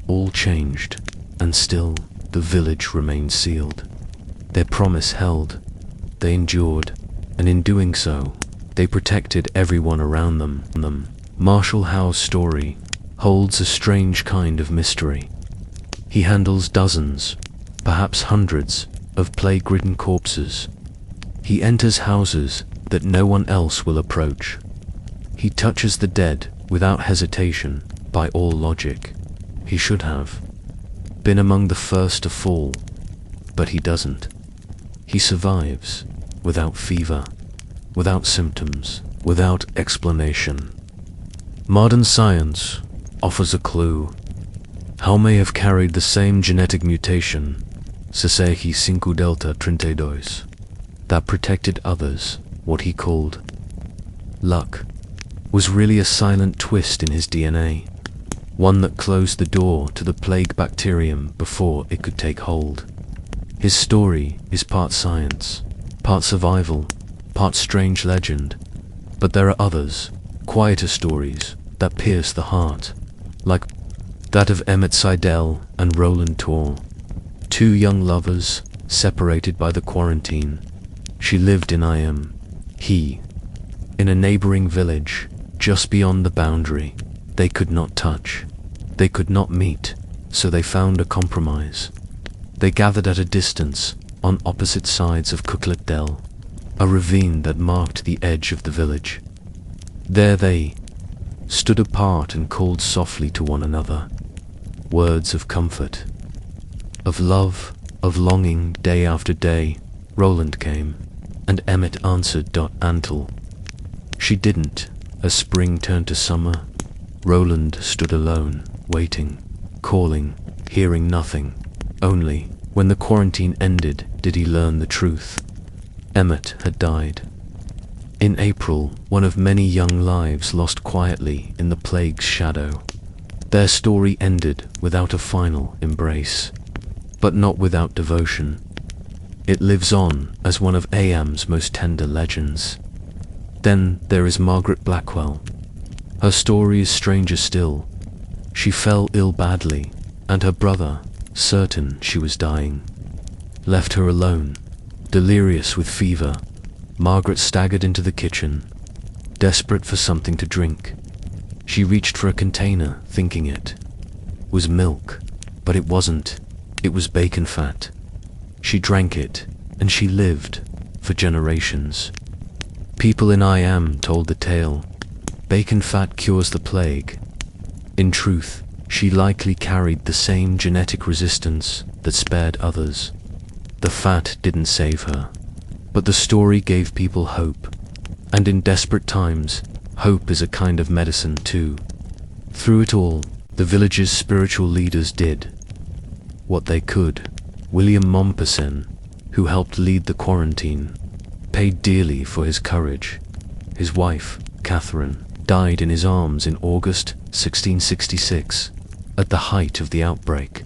all changed, and still the village remained sealed. Their promise held, they endured, and in doing so, they protected everyone around them. Marshall Howe's story holds a strange kind of mystery. He handles dozens, perhaps hundreds, of plague-ridden corpses. He enters houses that no one else will approach. He touches the dead without hesitation. By all logic, he should have been among the first to fall, but he doesn't. He survives, without fever, without symptoms, without explanation. Modern science offers a clue. Howe may have carried the same genetic mutation, CCR 5 Delta 32, that protected others. What he called luck was really a silent twist in his DNA, one that closed the door to the plague bacterium before it could take hold. His story is part science, part survival, part strange legend, but there are others, quieter stories that pierce the heart, like that of Emmett Seidel and Roland Torr, two young lovers separated by the quarantine. She lived in IM, he in a neighboring village just beyond the boundary. They could not touch, they could not meet, so they found a compromise. They gathered at a distance on opposite sides of Cooklet Dell, a ravine that marked the edge of the village. There they stood apart and called softly to one another, words of comfort, of love, of longing. Day after day, Roland came, and Emmett answered. Until she didn't. As spring turned to summer, Roland stood alone, waiting, calling, hearing nothing. Only, when the quarantine ended, did he learn the truth. Emmett had died. In April, one of many young lives lost quietly in the plague's shadow. Their story ended without a final embrace, but not without devotion. It lives on as one of AM's most tender legends. Then there is Margaret Blackwell. Her story is stranger still. She fell ill badly, and her brother, certain she was dying, left her alone, delirious with fever. Margaret staggered into the kitchen, desperate for something to drink. She reached for a container, thinking it was milk, but it wasn't. It was bacon fat. She drank it, and she lived for generations. People in IM told the tale. Bacon fat cures the plague. In truth, she likely carried the same genetic resistance that spared others. The fat didn't save her, but the story gave people hope. And in desperate times, hope is a kind of medicine too. Through it all, the village's spiritual leaders did what they could. William Mompesson, who helped lead the quarantine, paid dearly for his courage. His wife, Catherine, died in his arms in August 1666, at the height of the outbreak.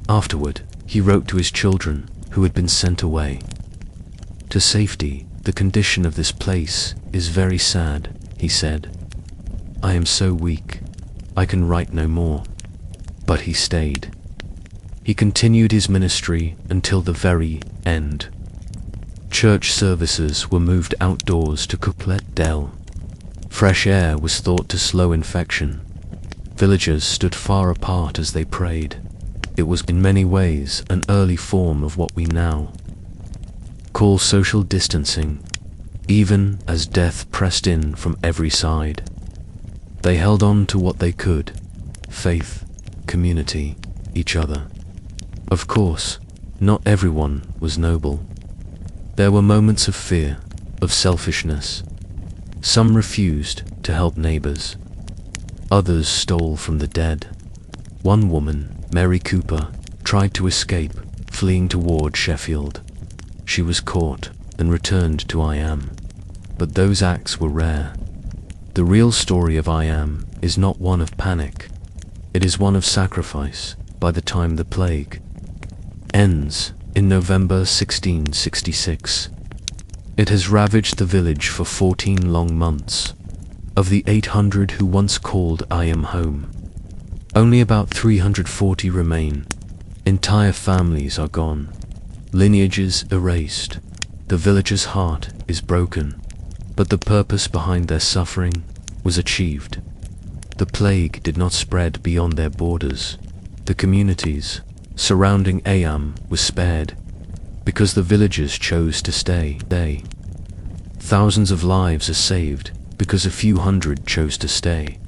Afterward, he wrote to his children who had been sent away to safety. "The condition of this place is very sad," he said. "I am so weak, I can write no more." But he stayed. He continued his ministry until the very end. Church services were moved outdoors to Couplet Dell. Fresh air was thought to slow infection. Villagers stood far apart as they prayed. It was in many ways an early form of what we now call social distancing. Even as death pressed in from every side, they held on to what they could: faith, community, each other. Of course, not everyone was noble. There were moments of fear, of selfishness. Some refused to help neighbors. Others stole from the dead. One woman, Mary Cooper, tried to escape, fleeing toward Sheffield. She was caught and returned to I Am. But those acts were rare. The real story of I Am is not one of panic. It is one of sacrifice. By the time the plague ends in November 1666, it has ravaged the village for 14 long months. Of the 800 who once called I Am home, only about 340 remain. Entire families are gone, lineages erased. The village's heart is broken, but the purpose behind their suffering was achieved. The plague did not spread beyond their borders. The communities surrounding Ayam were spared because the villagers chose to stay. Thousands of lives are saved because a few hundred chose to stay.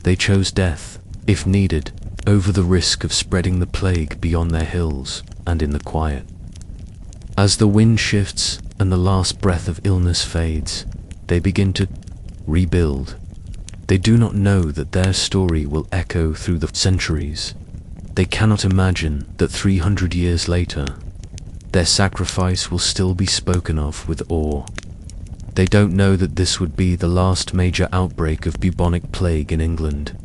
They chose death, if needed, over the risk of spreading the plague beyond their hills and in the quiet. As the wind shifts and the last breath of illness fades, they begin to rebuild. They do not know that their story will echo through the centuries. They cannot imagine that 300 years later, their sacrifice will still be spoken of with awe. They don't know that this would be the last major outbreak of bubonic plague in England.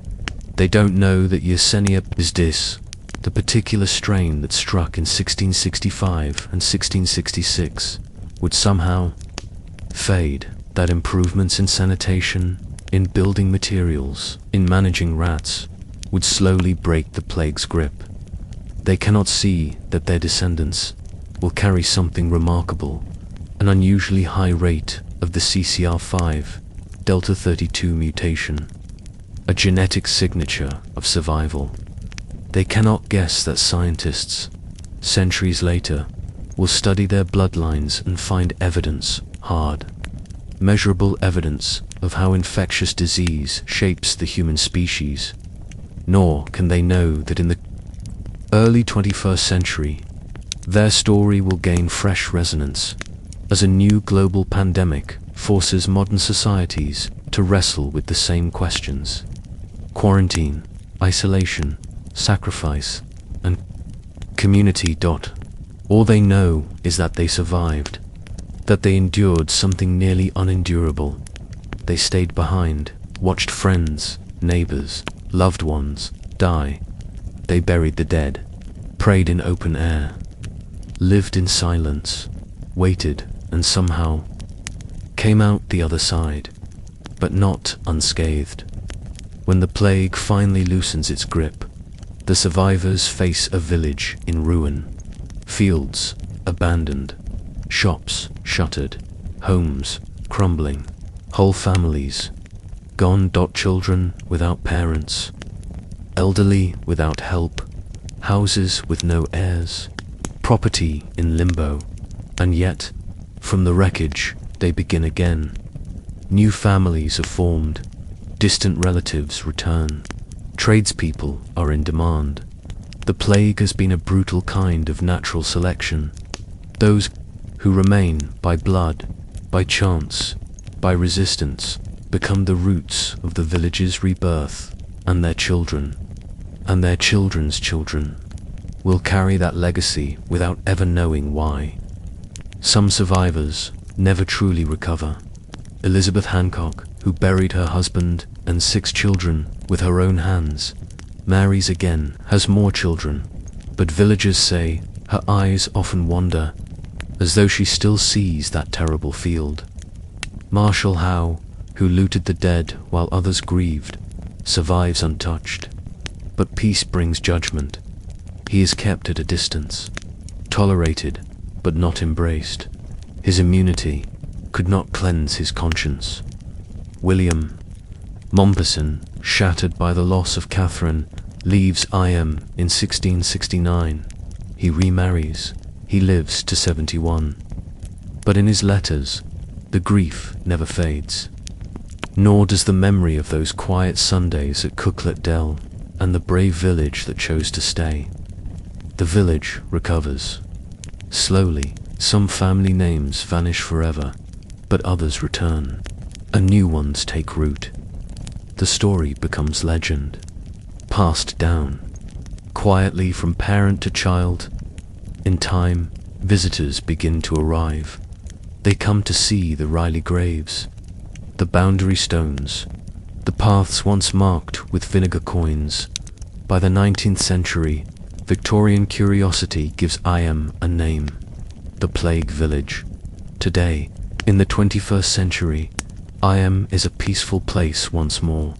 They don't know that Yersinia pestis, the particular strain that struck in 1665 and 1666, would somehow fade, that improvements in sanitation, in building materials, in managing rats, would slowly break the plague's grip. They cannot see that their descendants will carry something remarkable, an unusually high rate of the CCR5, Delta 32 mutation, a genetic signature of survival. They cannot guess that scientists, centuries later, will study their bloodlines and find evidence, hard, measurable evidence, of how infectious disease shapes the human species. Nor can they know that in the early 21st century, their story will gain fresh resonance as a new global pandemic forces modern societies to wrestle with the same questions: quarantine, isolation, sacrifice, and community. All they know is that they survived, that they endured something nearly unendurable. They stayed behind, watched friends, neighbors, loved ones die. They buried the dead, prayed in open air, lived in silence, waited, and somehow came out the other side, but not unscathed. When the plague finally loosens its grip, the survivors face a village in ruin, fields abandoned, shops shuttered, homes crumbling, whole families gone. Children without parents, elderly without help, houses with no heirs, property in limbo. And yet, from the wreckage, they begin again. New families are formed, distant relatives return, tradespeople are in demand. The plague has been a brutal kind of natural selection. Those who remain by blood, by chance, by resistance, become the roots of the village's rebirth, and their children, and their children's children, will carry that legacy without ever knowing why. Some survivors never truly recover. Elizabeth Hancock, who buried her husband and 6 children with her own hands, marries again, has more children, but villagers say her eyes often wander, as though she still sees that terrible field. Marshall Howe, who looted the dead while others grieved, survives untouched. But peace brings judgment. He is kept at a distance, tolerated but not embraced. His immunity could not cleanse his conscience. William Mompesson, shattered by the loss of Catherine, leaves Iam in 1669. He remarries. He lives to 71. But in his letters, the grief never fades. Nor does the memory of those quiet Sundays at Cooklet Dell and the brave village that chose to stay. The village recovers. Slowly, some family names vanish forever, but others return, and new ones take root. The story becomes legend, passed down, quietly from parent to child. In time, visitors begin to arrive. They come to see the Riley graves, the boundary stones, the paths once marked with vinegar coins. By the 19th century, Victorian curiosity gives Iam a name, the Plague Village. Today, in the 21st century, Iam is a peaceful place once more.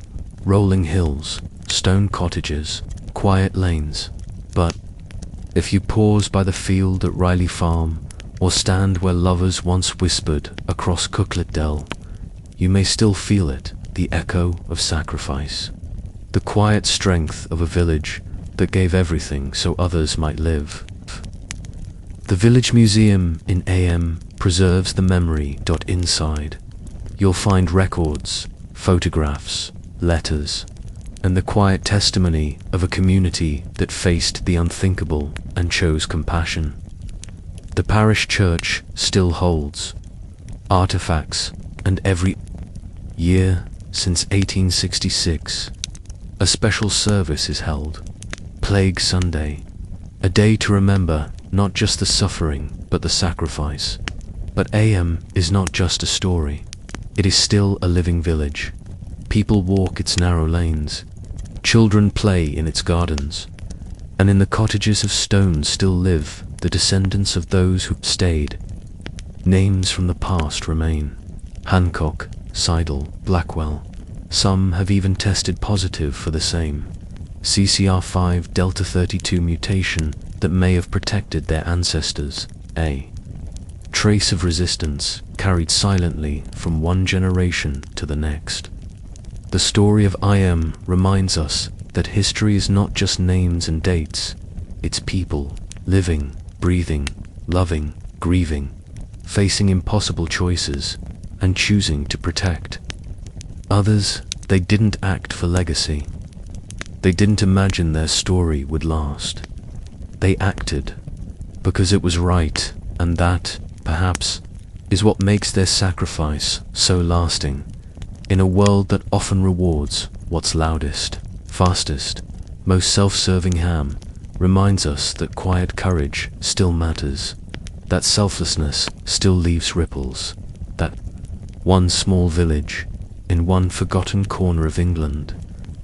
Rolling hills, stone cottages, quiet lanes. But if you pause by the field at Riley Farm, or stand where lovers once whispered across Cooklet Dell, you may still feel it, the echo of sacrifice, the quiet strength of a village that gave everything so others might live. The Village Museum in AM preserves the memory. Inside, you'll find records, photographs, letters, and the quiet testimony of a community that faced the unthinkable and chose compassion. The parish church still holds artifacts, and every year since 1866, a special service is held, Plague Sunday, a day to remember not just the suffering but the sacrifice. But AM is not just a story. It is still a living village. People walk its narrow lanes. Children play in its gardens. And in the cottages of stone still live the descendants of those who stayed. Names from the past remain: Hancock, Seidel, Blackwell. Some have even tested positive for the same CCR5 Delta 32 mutation that may have protected their ancestors. A trace of resistance carried silently from one generation to the next. The story of Iam reminds us that history is not just names and dates. It's people, living, breathing, loving, grieving, facing impossible choices, and choosing to protect. Others, they didn't act for legacy. They didn't imagine their story would last. They acted because it was right, and that, perhaps, is what makes their sacrifice so lasting. In a world that often rewards what's loudest, fastest, most self-serving, Ham reminds us that quiet courage still matters, that selflessness still leaves ripples, that one small village in one forgotten corner of England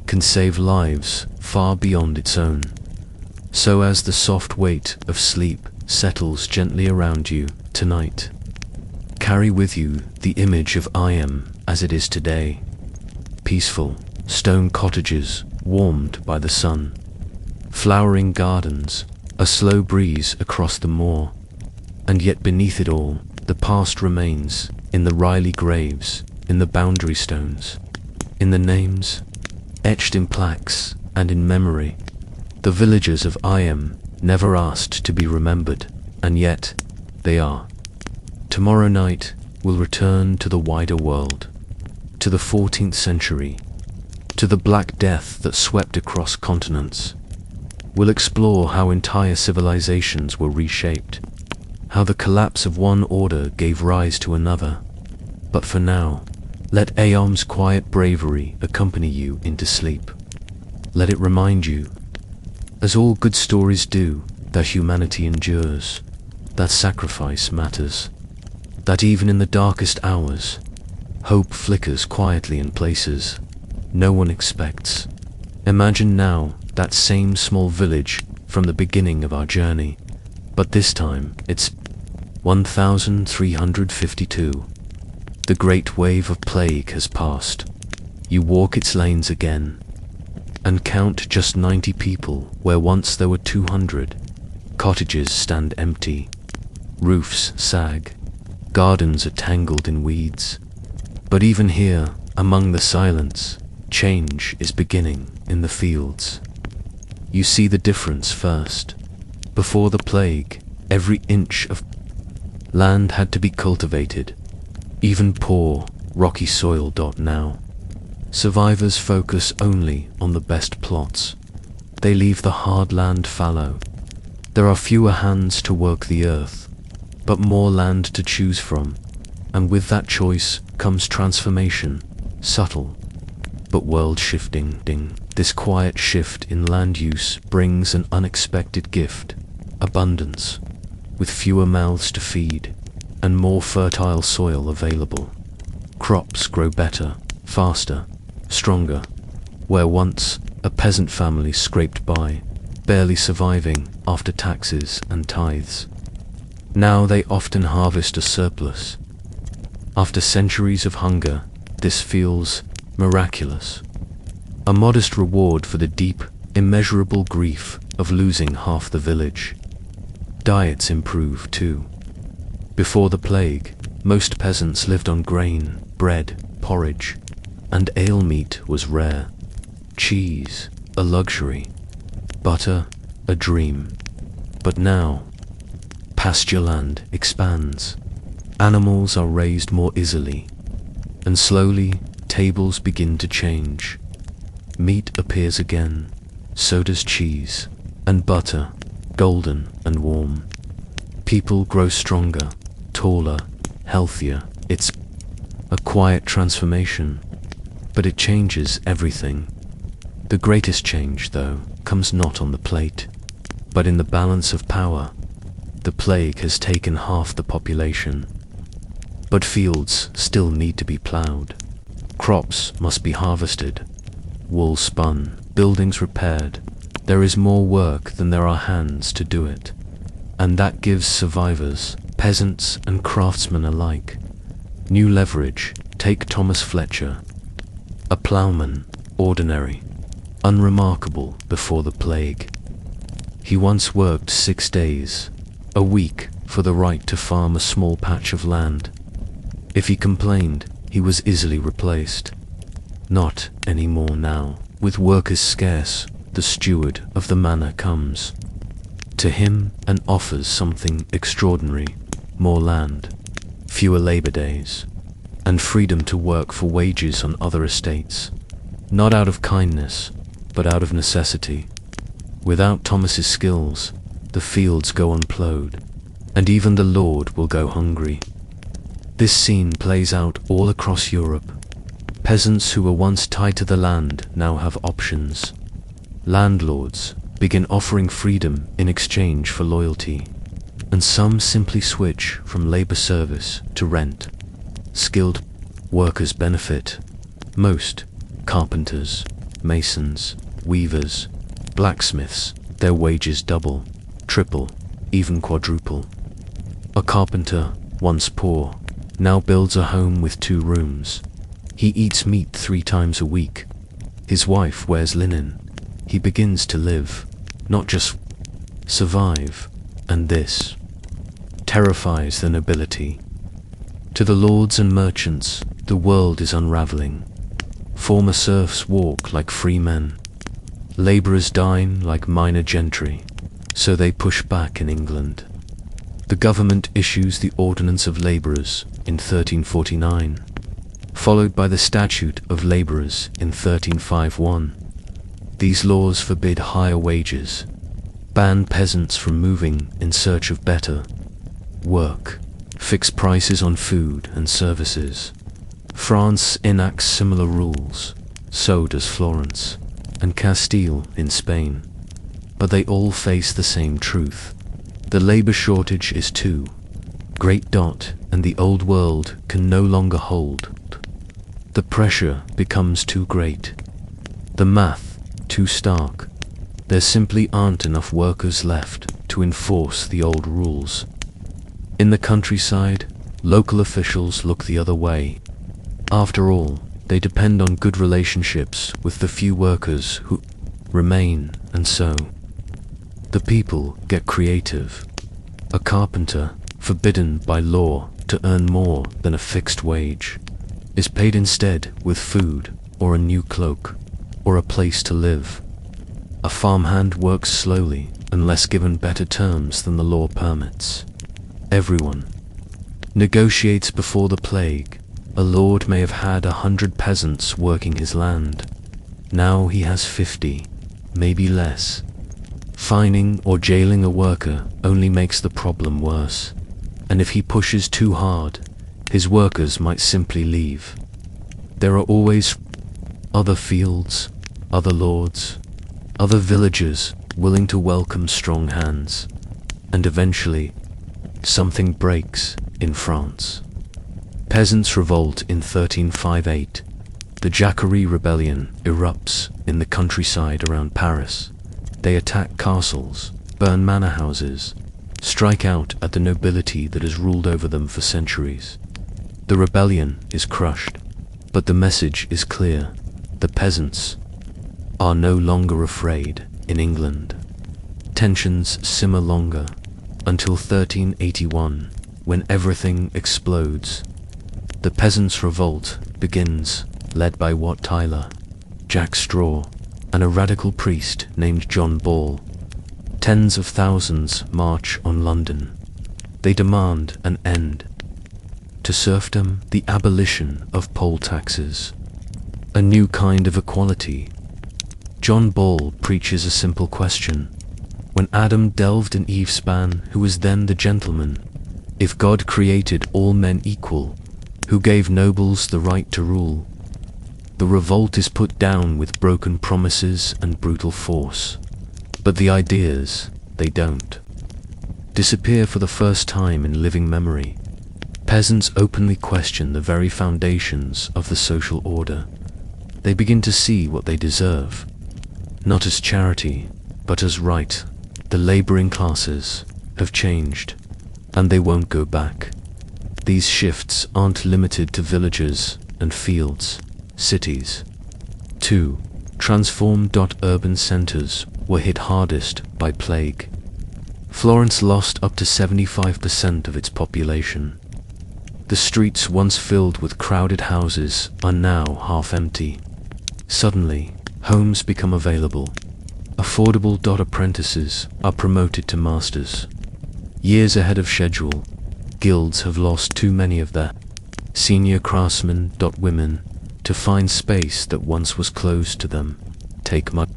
can save lives far beyond its own. So as the soft weight of sleep settles gently around you tonight, carry with you the image of Iam as it is today. Peaceful stone cottages warmed by the sun, flowering gardens, a slow breeze across the moor, and yet beneath it all, the past remains in the Riley graves, in the boundary stones, in the names etched in plaques and in memory. The villagers of Iam never asked to be remembered, and yet they are. Tomorrow night we'll return to the wider world, to the 14th century, to the Black Death that swept across continents. We'll explore how entire civilizations were reshaped, how the collapse of one order gave rise to another. But for now, let Aom's quiet bravery accompany you into sleep. Let it remind you, as all good stories do, that humanity endures, that sacrifice matters, that even in the darkest hours, hope flickers quietly in places no one expects. Imagine now that same small village from the beginning of our journey, but this time it's 1352. The great wave of plague has passed. You walk its lanes again, and count just 90 people where once there were 200. Cottages stand empty, roofs sag, gardens are tangled in weeds. But even here, among the silence, change is beginning in the fields. You see the difference first. Before the plague, every inch of land had to be cultivated, even poor, rocky soil. Now, survivors focus only on the best plots. They leave the hard land fallow. There are fewer hands to work the earth, but more land to choose from, and with that choice comes transformation, subtle, but world-shifting. This quiet shift in land use brings an unexpected gift: abundance, with fewer mouths to feed, and more fertile soil available. Crops grow better, faster, stronger, where once a peasant family scraped by, barely surviving after taxes and tithes. Now they often harvest a surplus. After centuries of hunger, this feels miraculous. A modest reward for the deep, immeasurable grief of losing half the village. Diets improve too. Before the plague, most peasants lived on grain, bread, porridge, and ale. Meat was rare. Cheese, a luxury. Butter, a dream. But now, pasture land expands. Animals are raised more easily, and slowly tables begin to change. Meat appears again, so does cheese, and butter, golden and warm. People grow stronger, taller, healthier. It's a quiet transformation, but it changes everything. The greatest change, though, comes not on the plate, but in the balance of power. The plague has taken half the population, but fields still need to be plowed. Crops must be harvested, wool spun, buildings repaired. There is more work than there are hands to do it, and that gives survivors, peasants and craftsmen alike, new leverage. Take Thomas Fletcher, a ploughman, ordinary, unremarkable before the plague. He once worked 6 days a week for the right to farm a small patch of land. If he complained, he was easily replaced. Not anymore now. With workers scarce, the steward of the manor comes to him and offers something extraordinary: more land, fewer labor days, and freedom to work for wages on other estates. Not out of kindness, but out of necessity. Without Thomas's skills, the fields go unplowed, and even the Lord will go hungry. This scene plays out all across Europe. Peasants who were once tied to the land now have options. Landlords begin offering freedom in exchange for loyalty, and some simply switch from labor service to rent. Skilled workers benefit most: carpenters, masons, weavers, blacksmiths. Their wages double, triple, even quadruple. A carpenter, once poor, now builds a home with 2 rooms. He eats meat 3 times a week. His wife wears linen. He begins to live, not just survive, and this terrifies the nobility. To the lords and merchants, the world is unraveling. Former serfs walk like free men. Labourers dine like minor gentry, so they push back in England. The government issues the Ordinance of Labourers in 1349, followed by the Statute of Labourers in 1351. These laws forbid higher wages, ban peasants from moving in search of better work, fix prices on food and services. France enacts similar rules, so does Florence, and Castile in Spain. But they all face the same truth: the labor shortage is too Great dot and the old world can no longer hold. The pressure becomes too great. The math too stark. There simply aren't enough workers left to enforce the old rules. In the countryside, local officials look the other way. After all, they depend on good relationships with the few workers who remain, and so the people get creative. A carpenter, forbidden by law to earn more than a fixed wage, is paid instead with food or a new cloak or a place to live. A farmhand works slowly unless given better terms than the law permits. Everyone negotiates before the plague. A lord may have had 100 peasants working his land. Now he has 50, maybe less. Fining or jailing a worker only makes the problem worse, and if he pushes too hard, his workers might simply leave. There are always other fields, other lords, other villagers willing to welcome strong hands, and eventually, something breaks in France. Peasants revolt in 1358. The Jacquerie Rebellion erupts in the countryside around Paris. They attack castles, burn manor houses, strike out at the nobility that has ruled over them for centuries. The rebellion is crushed, but the message is clear. The peasants are no longer afraid in England. Tensions simmer longer, until 1381, when everything explodes. The peasants' revolt begins, led by Wat Tyler, Jack Straw, and a radical priest named John Ball. Tens of thousands march on London. They demand an end to serfdom, the abolition of poll taxes, a new kind of equality. John Ball preaches a simple question. When Adam delved in Eve's span, who was then the gentleman? If God created all men equal, who gave nobles the right to rule? The revolt is put down with broken promises and brutal force. But the ideas, they don't. Disappear for the first time in living memory. Peasants openly question the very foundations of the social order. They begin to see what they deserve, not as charity, but as right. The laboring classes have changed, and they won't go back. These shifts aren't limited to villages and fields, cities. too. Transformed. Urban centers were hit hardest by plague. Florence lost up to 75% of its population. The streets once filled with crowded houses are now half empty. Suddenly, homes become available. Affordable. Apprentices are promoted to masters. Years ahead of schedule, guilds have lost too many of their senior craftsmen. Women, to find space that once was closed to them, take much.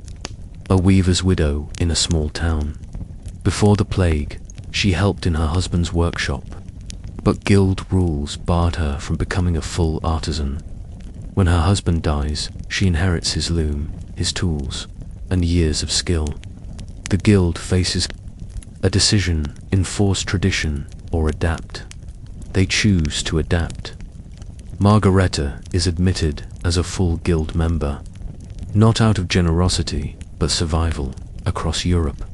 A weaver's widow in a small town. Before the plague, she helped in her husband's workshop, but guild rules barred her from becoming a full artisan. When her husband dies, she inherits his loom, his tools, and years of skill. The guild faces a decision: enforce tradition or adapt. They choose to adapt. Margareta is admitted as a full guild member, not out of generosity, but survival, across Europe.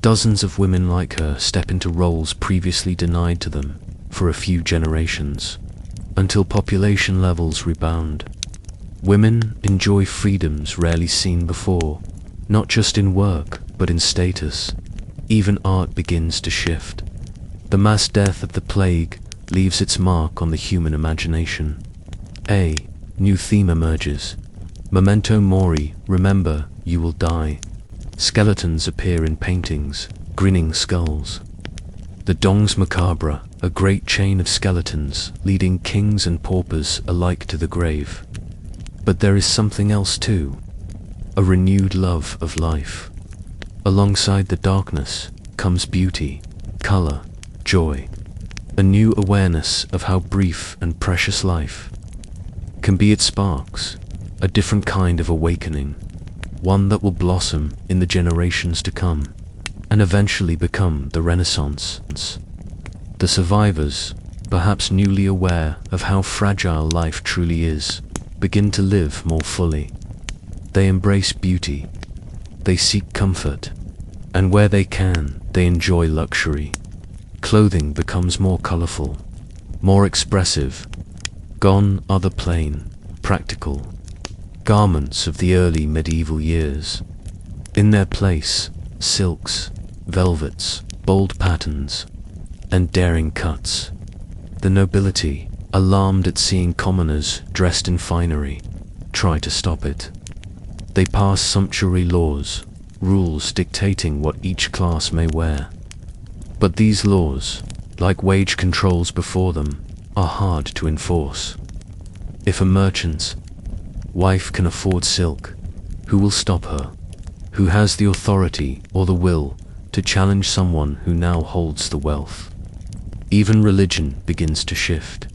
Dozens of women like her step into roles previously denied to them for a few generations, until population levels rebound. Women enjoy freedoms rarely seen before, not just in work, but in status. Even art begins to shift. The mass death of the plague leaves its mark on the human imagination. A new theme emerges. Memento mori, remember, you will die. Skeletons appear in paintings, grinning skulls. The Danse Macabre, a great chain of skeletons leading kings and paupers alike to the grave. But there is something else too, a renewed love of life. Alongside the darkness comes beauty, color, joy, a new awareness of how brief and precious life can be. It sparks a different kind of awakening, one that will blossom in the generations to come, and eventually become the Renaissance. The survivors, perhaps newly aware of how fragile life truly is, begin to live more fully. They embrace beauty, they seek comfort, and where they can, they enjoy luxury. Clothing becomes more colorful, more expressive. Gone are the plain, practical garments of the early medieval years. In their place, silks, velvets, bold patterns, and daring cuts. The nobility, alarmed at seeing commoners dressed in finery, try to stop it. They pass sumptuary laws, rules dictating what each class may wear. But these laws, like wage controls before them, are hard to enforce. If a merchant's wife can afford silk, who will stop her? Who has the authority or the will to challenge someone who now holds the wealth? Even religion begins to shift.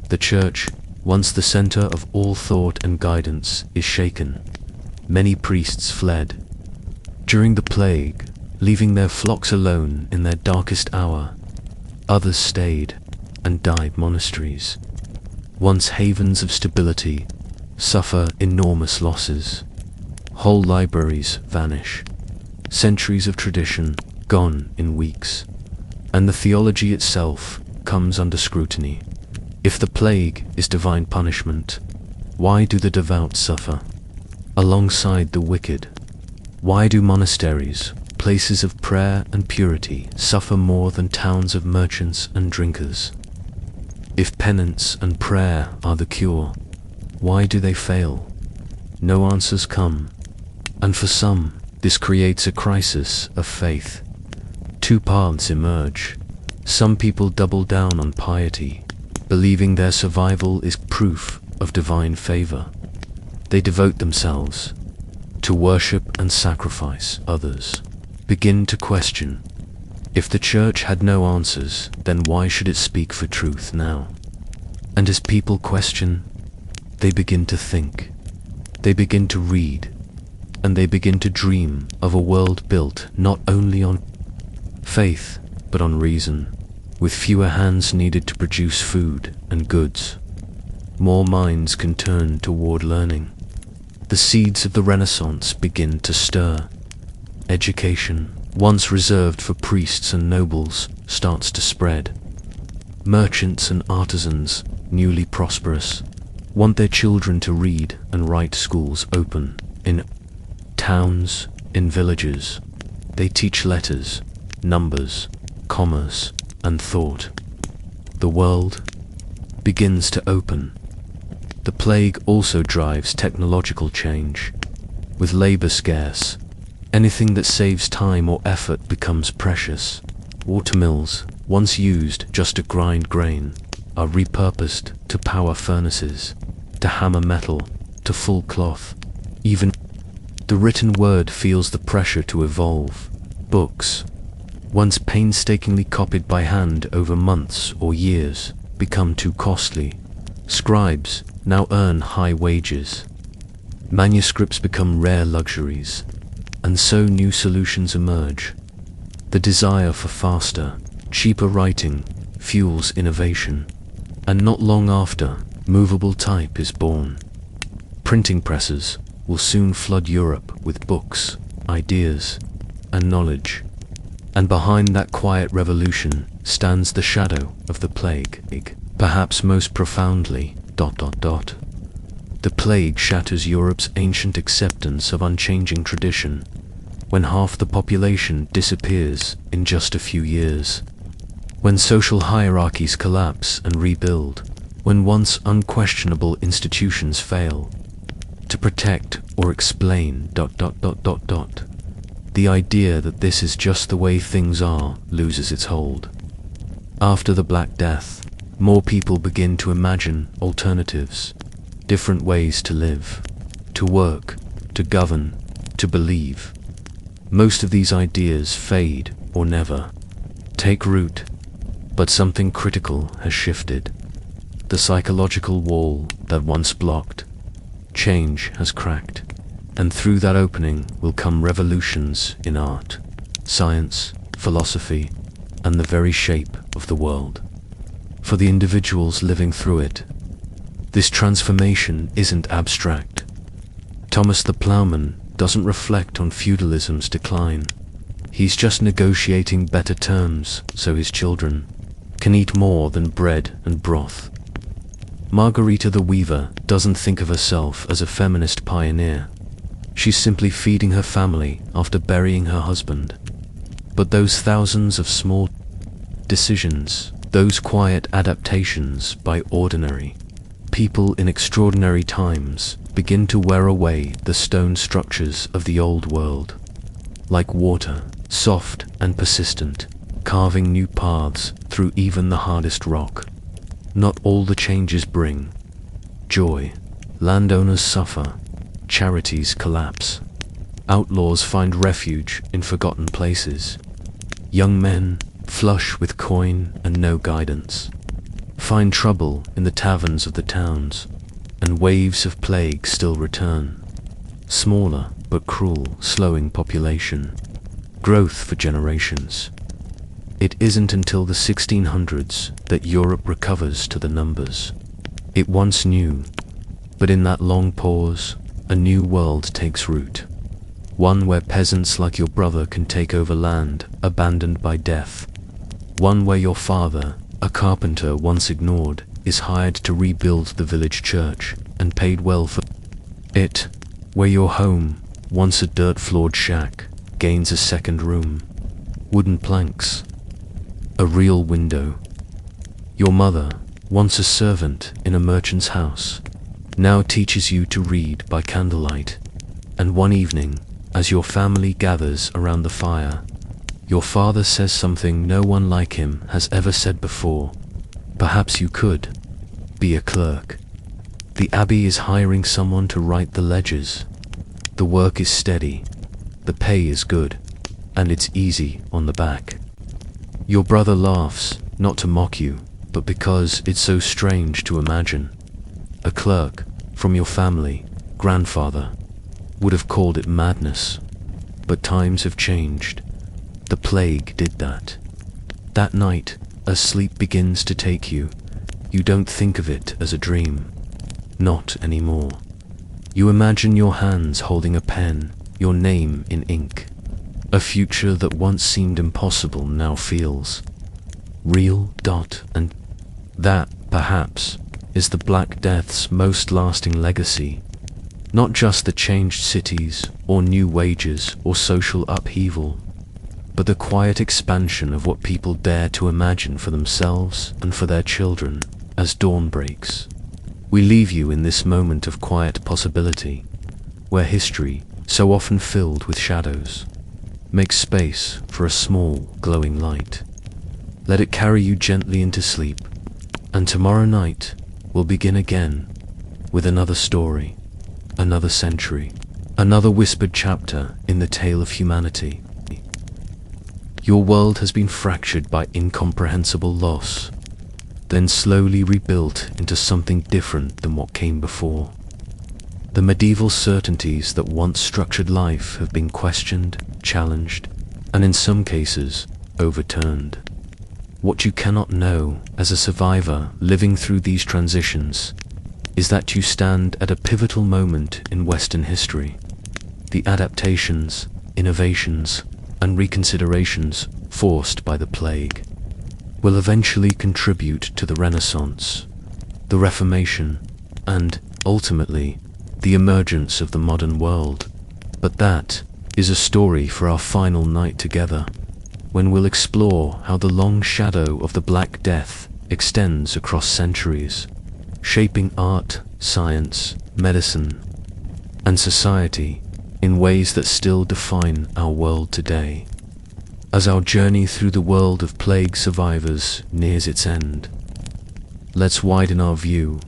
The church, once the center of all thought and guidance, is shaken. Many priests fled during the plague, leaving their flocks alone in their darkest hour. Others stayed and died. Monasteries, once havens of stability, suffer enormous losses. Whole libraries vanish. Centuries of tradition gone in weeks. And the theology itself comes under scrutiny. If the plague is divine punishment, why do the devout suffer alongside the wicked? Why do monasteries, places of prayer and purity, suffer more than towns of merchants and drinkers? If penance and prayer are the cure, why do they fail? No answers come, and for some, this creates a crisis of faith. Two paths emerge. Some people double down on piety, believing their survival is proof of divine favor. They devote themselves to worship and sacrifice. Others begin to question, if the church had no answers, then why should it speak for truth now? And as people question, they begin to think, they begin to read, and they begin to dream of a world built not only on faith, but on reason, with fewer hands needed to produce food and goods. More minds can turn toward learning. The seeds of the Renaissance begin to stir. Education, once reserved for priests and nobles, starts to spread. Merchants and artisans, newly prosperous, want their children to read and write. Schools open in towns, in villages. They teach letters, numbers, commerce, and thought. The world begins to open. The plague also drives technological change. With labor scarce, anything that saves time or effort becomes precious. Watermills, once used just to grind grain, are repurposed to power furnaces, to hammer metal, to full cloth. Even the written word feels the pressure to evolve. Books, once painstakingly copied by hand over months or years, become too costly. Scribes now earn high wages. Manuscripts become rare luxuries, and so new solutions emerge. The desire for faster, cheaper writing fuels innovation, and not long after, movable type is born. Printing presses will soon flood Europe with books, ideas, and knowledge. And behind that quiet revolution stands the shadow of the plague, perhaps most profoundly. The plague shatters Europe's ancient acceptance of unchanging tradition, when half the population disappears in just a few years. When social hierarchies collapse and rebuild, when once unquestionable institutions fail to protect or explain. The idea that this is just the way things are loses its hold. After the Black Death, more people begin to imagine alternatives, different ways to live, to work, to govern, to believe. Most of these ideas fade or never take root, but something critical has shifted. The psychological wall that once blocked change has cracked, and through that opening will come revolutions in art, science, philosophy, and the very shape of the world. For the individuals living through it, this transformation isn't abstract. Thomas the Ploughman doesn't reflect on feudalism's decline. He's just negotiating better terms so his children can eat more than bread and broth. Margarita the Weaver doesn't think of herself as a feminist pioneer. She's simply feeding her family after burying her husband. But those thousands of small decisions, those quiet adaptations by ordinary people in extraordinary times, begin to wear away the stone structures of the old world. Like water, soft and persistent, carving new paths through even the hardest rock. Not all the changes bring joy. Landowners suffer, charities collapse. Outlaws find refuge in forgotten places. Young men, flush with coin and no guidance, find trouble in the taverns of the towns, and waves of plague still return. Smaller but cruel, slowing population, growth for generations. It isn't until the 1600s that Europe recovers to the numbers it once knew, but in that long pause, a new world takes root. One where peasants like your brother can take over land abandoned by death. One where your father, a carpenter once ignored, is hired to rebuild the village church and paid well for it. Where your home, once a dirt-floored shack, gains a second room. Wooden planks, a real window. Your mother, once a servant in a merchant's house, now teaches you to read by candlelight. And one evening, as your family gathers around the fire, your father says something no one like him has ever said before. Perhaps you could be a clerk. The abbey is hiring someone to write the ledgers. The work is steady, the pay is good, and it's easy on the back. Your brother laughs, not to mock you, but because it's so strange to imagine. A clerk from your family, grandfather, would have called it madness. But times have changed. The plague did that. That night, as sleep begins to take you, you don't think of it as a dream. Not anymore. You imagine your hands holding a pen, your name in ink. A future that once seemed impossible now feels real. And that, perhaps, is the Black Death's most lasting legacy. Not just the changed cities, or new wages, or social upheaval, but the quiet expansion of what people dare to imagine for themselves and for their children as dawn breaks. We leave you in this moment of quiet possibility, where history, so often filled with shadows, makes space for a small, glowing light. Let it carry you gently into sleep, and tomorrow night will begin again with another story, another century, another whispered chapter in the tale of humanity. Your world has been fractured by incomprehensible loss, then slowly rebuilt into something different than what came before. The medieval certainties that once structured life have been questioned, challenged, and in some cases, overturned. What you cannot know as a survivor living through these transitions is that you stand at a pivotal moment in Western history. The adaptations, innovations, and reconsiderations forced by the plague will eventually contribute to the Renaissance, the Reformation, and, ultimately, the emergence of the modern world. But that is a story for our final night together, when we'll explore how the long shadow of the Black Death extends across centuries, shaping art, science, medicine, and society in ways that still define our world today. As our journey through the world of plague survivors nears its end, let's widen our view.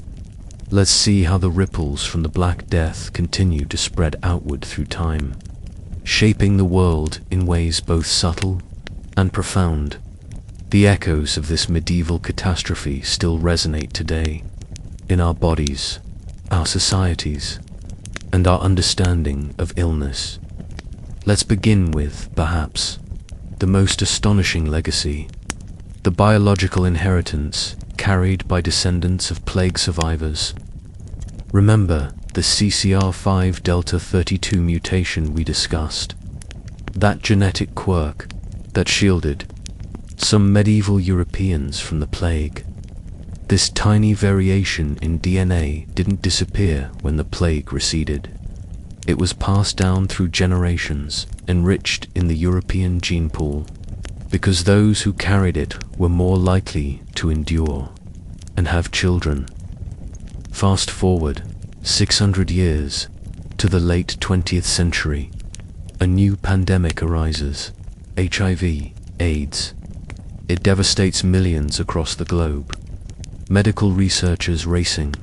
Let's see how the ripples from the Black Death continue to spread outward through time, shaping the world in ways both subtle and profound. The echoes of this medieval catastrophe still resonate today, in our bodies, our societies, and our understanding of illness. Let's begin with, perhaps, the most astonishing legacy, the biological inheritance carried by descendants of plague survivors. Remember the CCR5 Delta 32 mutation we discussed? That genetic quirk that shielded some medieval Europeans from the plague. This tiny variation in DNA didn't disappear when the plague receded. It was passed down through generations, enriched in the European gene pool, because those who carried it were more likely to endure and have children. Fast forward 600 years to the late 20th century, a new pandemic arises, HIV, AIDS. It devastates millions across the globe. Medical researchers racing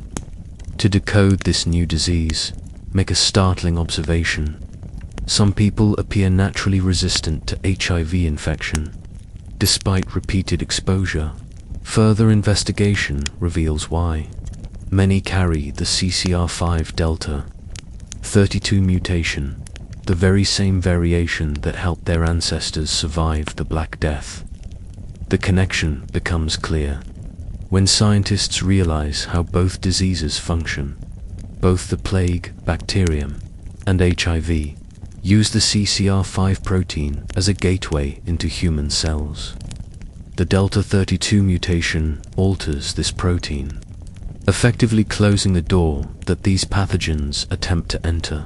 to decode this new disease make a startling observation. Some people appear naturally resistant to HIV infection, despite repeated exposure. Further investigation reveals why. Many carry the CCR5 Delta 32 mutation, the very same variation that helped their ancestors survive the Black Death. The connection becomes clear when scientists realize how both diseases function. Both the plague bacterium and HIV use the CCR5 protein as a gateway into human cells. The Delta 32 mutation alters this protein, effectively closing the door that these pathogens attempt to enter.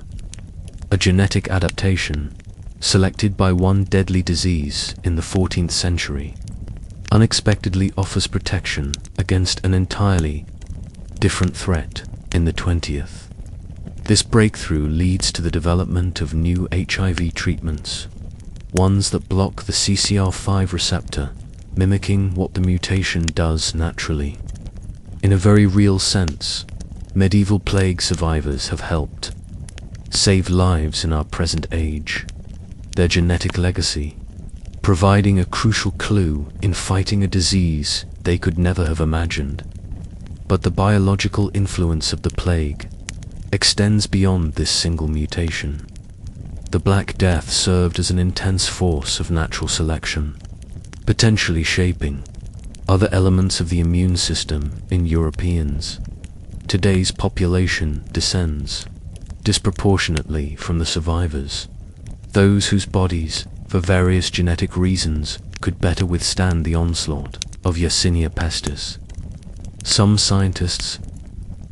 A genetic adaptation selected by one deadly disease in the 14th century unexpectedly offers protection against an entirely different threat in the 20th. This breakthrough leads to the development of new HIV treatments, ones that block the CCR5 receptor, mimicking what the mutation does naturally. In a very real sense, medieval plague survivors have helped save lives in our present age. Their genetic legacy, providing a crucial clue in fighting a disease they could never have imagined. But the biological influence of the plague extends beyond this single mutation. The Black Death served as an intense force of natural selection, potentially shaping other elements of the immune system in Europeans. Today's population descends disproportionately from the survivors, those whose bodies, for various genetic reasons, could better withstand the onslaught of Yersinia pestis. Some scientists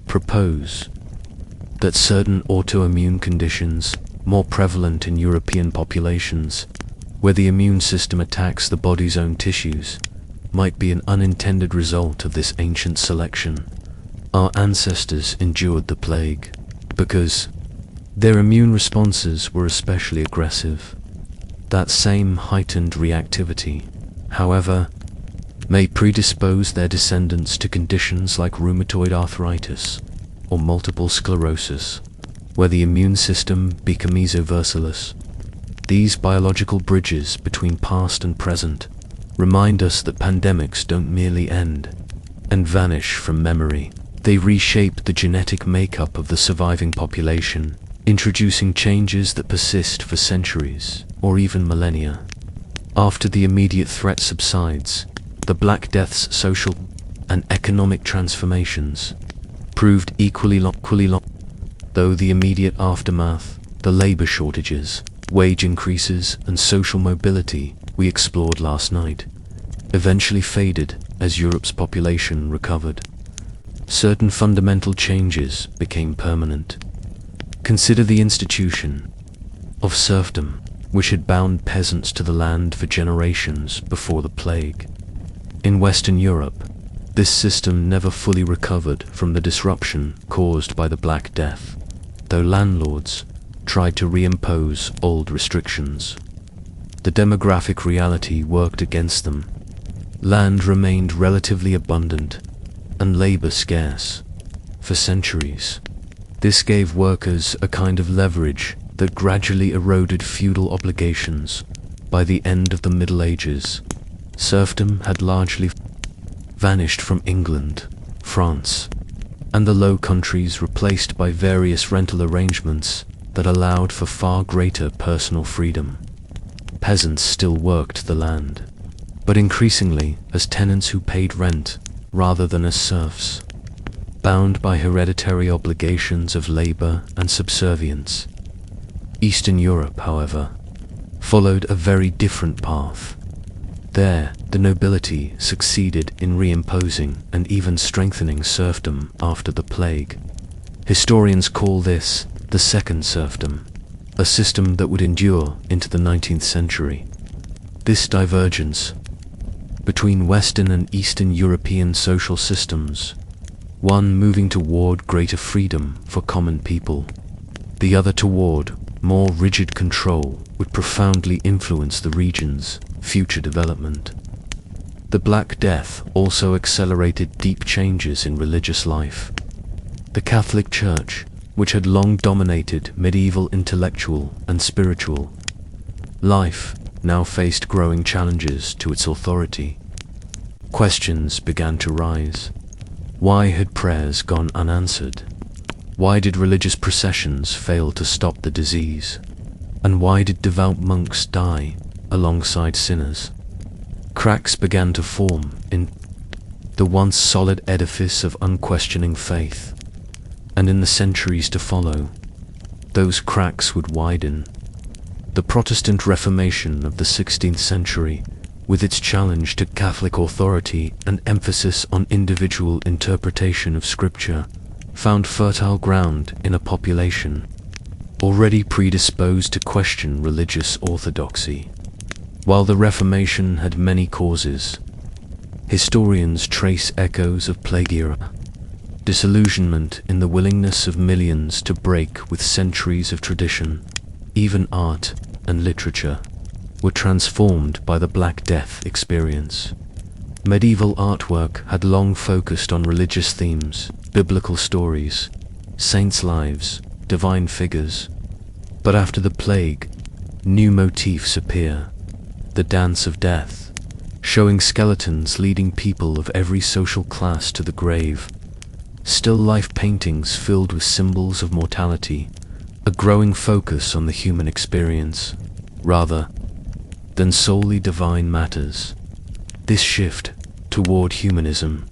propose that certain autoimmune conditions, more prevalent in European populations, where the immune system attacks the body's own tissues, might be an unintended result of this ancient selection. Our ancestors endured the plague because their immune responses were especially aggressive. That same heightened reactivity, however, may predispose their descendants to conditions like rheumatoid arthritis or multiple sclerosis, where the immune system becomes mesoversalis. These biological bridges between past and present remind us that pandemics don't merely end and vanish from memory. They reshape the genetic makeup of the surviving population, introducing changes that persist for centuries or even millennia. After the immediate threat subsides, the Black Death's social and economic transformations proved equally long. Though the immediate aftermath, the labor shortages, wage increases, and social mobility we explored last night, eventually faded as Europe's population recovered. Certain fundamental changes became permanent. Consider the institution of serfdom, which had bound peasants to the land for generations before the plague. In Western Europe, this system never fully recovered from the disruption caused by the Black Death, though landlords tried to reimpose old restrictions. The demographic reality worked against them. Land remained relatively abundant and labor scarce for centuries. This gave workers a kind of leverage that gradually eroded feudal obligations. By the end of the Middle Ages, serfdom had largely vanished from England, France, and the Low Countries, replaced by various rental arrangements that allowed for far greater personal freedom. Peasants still worked the land, but increasingly as tenants who paid rent rather than as serfs, bound by hereditary obligations of labor and subservience. Eastern Europe, however, followed a very different path. There, the nobility succeeded in reimposing and even strengthening serfdom after the plague. Historians call this the Second Serfdom, a system that would endure into the 19th century. This divergence between Western and Eastern European social systems, one moving toward greater freedom for common people, the other toward more rigid control, would profoundly influence the region's future development. The Black Death also accelerated deep changes in religious life. The Catholic Church, which had long dominated medieval intellectual and spiritual life, now faced growing challenges to its authority. Questions began to rise. Why had prayers gone unanswered? Why did religious processions fail to stop the disease? And why did devout monks die alongside sinners? Cracks began to form in the once solid edifice of unquestioning faith, and in the centuries to follow, those cracks would widen. The Protestant Reformation of the 16th century, with its challenge to Catholic authority and emphasis on individual interpretation of Scripture, found fertile ground in a population already predisposed to question religious orthodoxy. While the Reformation had many causes, historians trace echoes of plague era, disillusionment in the willingness of millions to break with centuries of tradition. Even art and literature were transformed by the Black Death experience. Medieval artwork had long focused on religious themes, biblical stories, saints' lives, divine figures. But after the plague, new motifs appear. The dance of death, showing skeletons leading people of every social class to the grave. Still life paintings filled with symbols of mortality, a growing focus on the human experience, rather than solely divine matters. This shift toward humanism,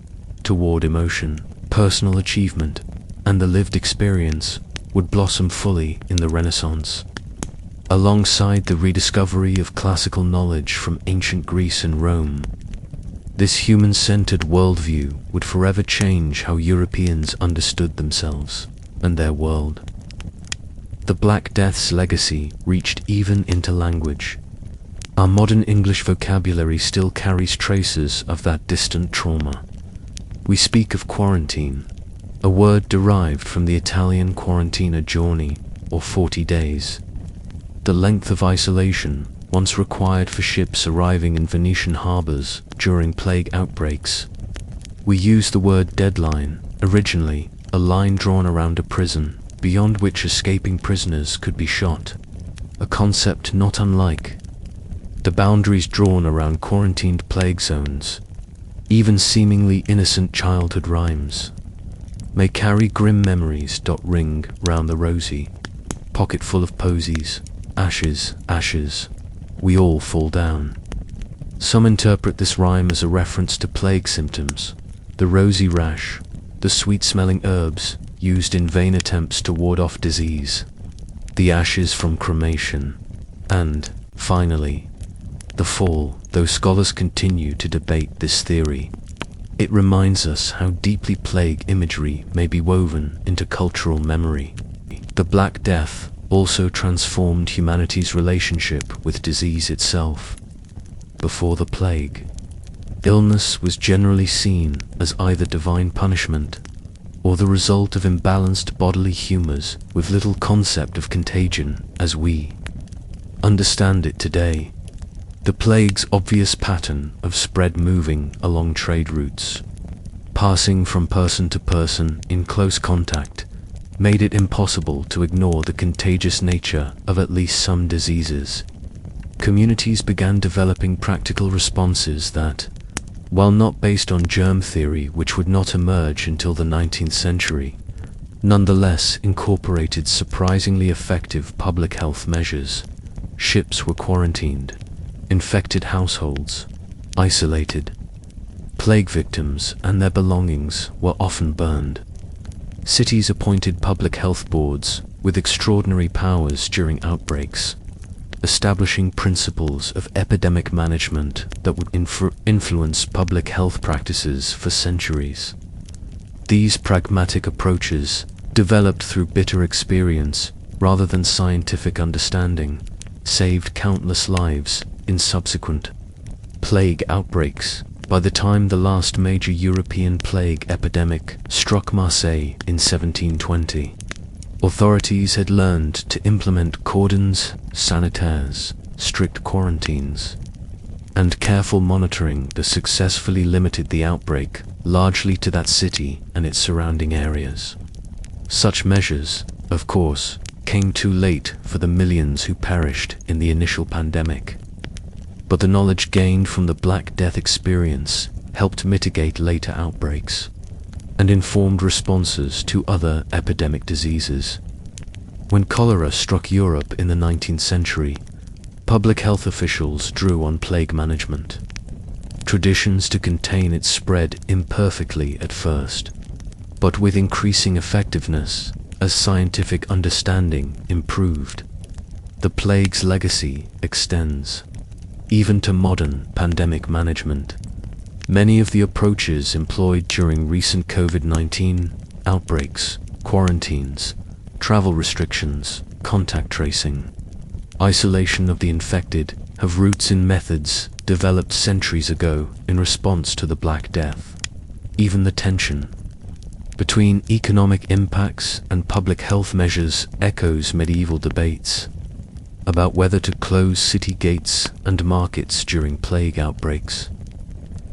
toward emotion, personal achievement, and the lived experience would blossom fully in the Renaissance. Alongside the rediscovery of classical knowledge from ancient Greece and Rome, this human-centered worldview would forever change how Europeans understood themselves and their world. The Black Death's legacy reached even into language. Our modern English vocabulary still carries traces of that distant trauma. We speak of quarantine, a word derived from the Italian quarantina giorni, or 40 days. The length of isolation once required for ships arriving in Venetian harbors during plague outbreaks. We use the word deadline, originally a line drawn around a prison, beyond which escaping prisoners could be shot, a concept not unlike the boundaries drawn around quarantined plague zones. Even seemingly innocent childhood rhymes may carry grim memories. Ring round the rosy, pocket full of posies, ashes, ashes, we all fall down. Some interpret this rhyme as a reference to plague symptoms, the rosy rash, the sweet-smelling herbs used in vain attempts to ward off disease, the ashes from cremation, and, finally, the fall. Though scholars continue to debate this theory, it reminds us how deeply plague imagery may be woven into cultural memory. The Black Death also transformed humanity's relationship with disease itself. Before the plague, illness was generally seen as either divine punishment or the result of imbalanced bodily humors with little concept of contagion as we understand it today. The plague's obvious pattern of spread moving along trade routes, passing from person to person in close contact, made it impossible to ignore the contagious nature of at least some diseases. Communities began developing practical responses that, while not based on germ theory which would not emerge until the 19th century, nonetheless incorporated surprisingly effective public health measures. Ships were quarantined, infected households isolated. Plague victims and their belongings were often burned. Cities appointed public health boards with extraordinary powers during outbreaks, establishing principles of epidemic management that would influence public health practices for centuries. These pragmatic approaches, developed through bitter experience rather than scientific understanding, saved countless lives in subsequent plague outbreaks. By the time the last major European plague epidemic struck Marseille in 1720, authorities had learned to implement cordons sanitaires, strict quarantines, and careful monitoring that successfully limited the outbreak largely to that city and its surrounding areas. Such measures, of course, came too late for the millions who perished in the initial pandemic. But the knowledge gained from the Black Death experience helped mitigate later outbreaks and informed responses to other epidemic diseases. When cholera struck Europe in the 19th century, public health officials drew on plague management. Traditions to contain its spread imperfectly at first, but with increasing effectiveness as scientific understanding improved. The plague's legacy extends even to modern pandemic management. Many of the approaches employed during recent COVID-19 outbreaks, quarantines, travel restrictions, contact tracing, isolation of the infected, have roots in methods developed centuries ago in response to the Black Death. Even the tension between economic impacts and public health measures echoes medieval debates about whether to close city gates and markets during plague outbreaks.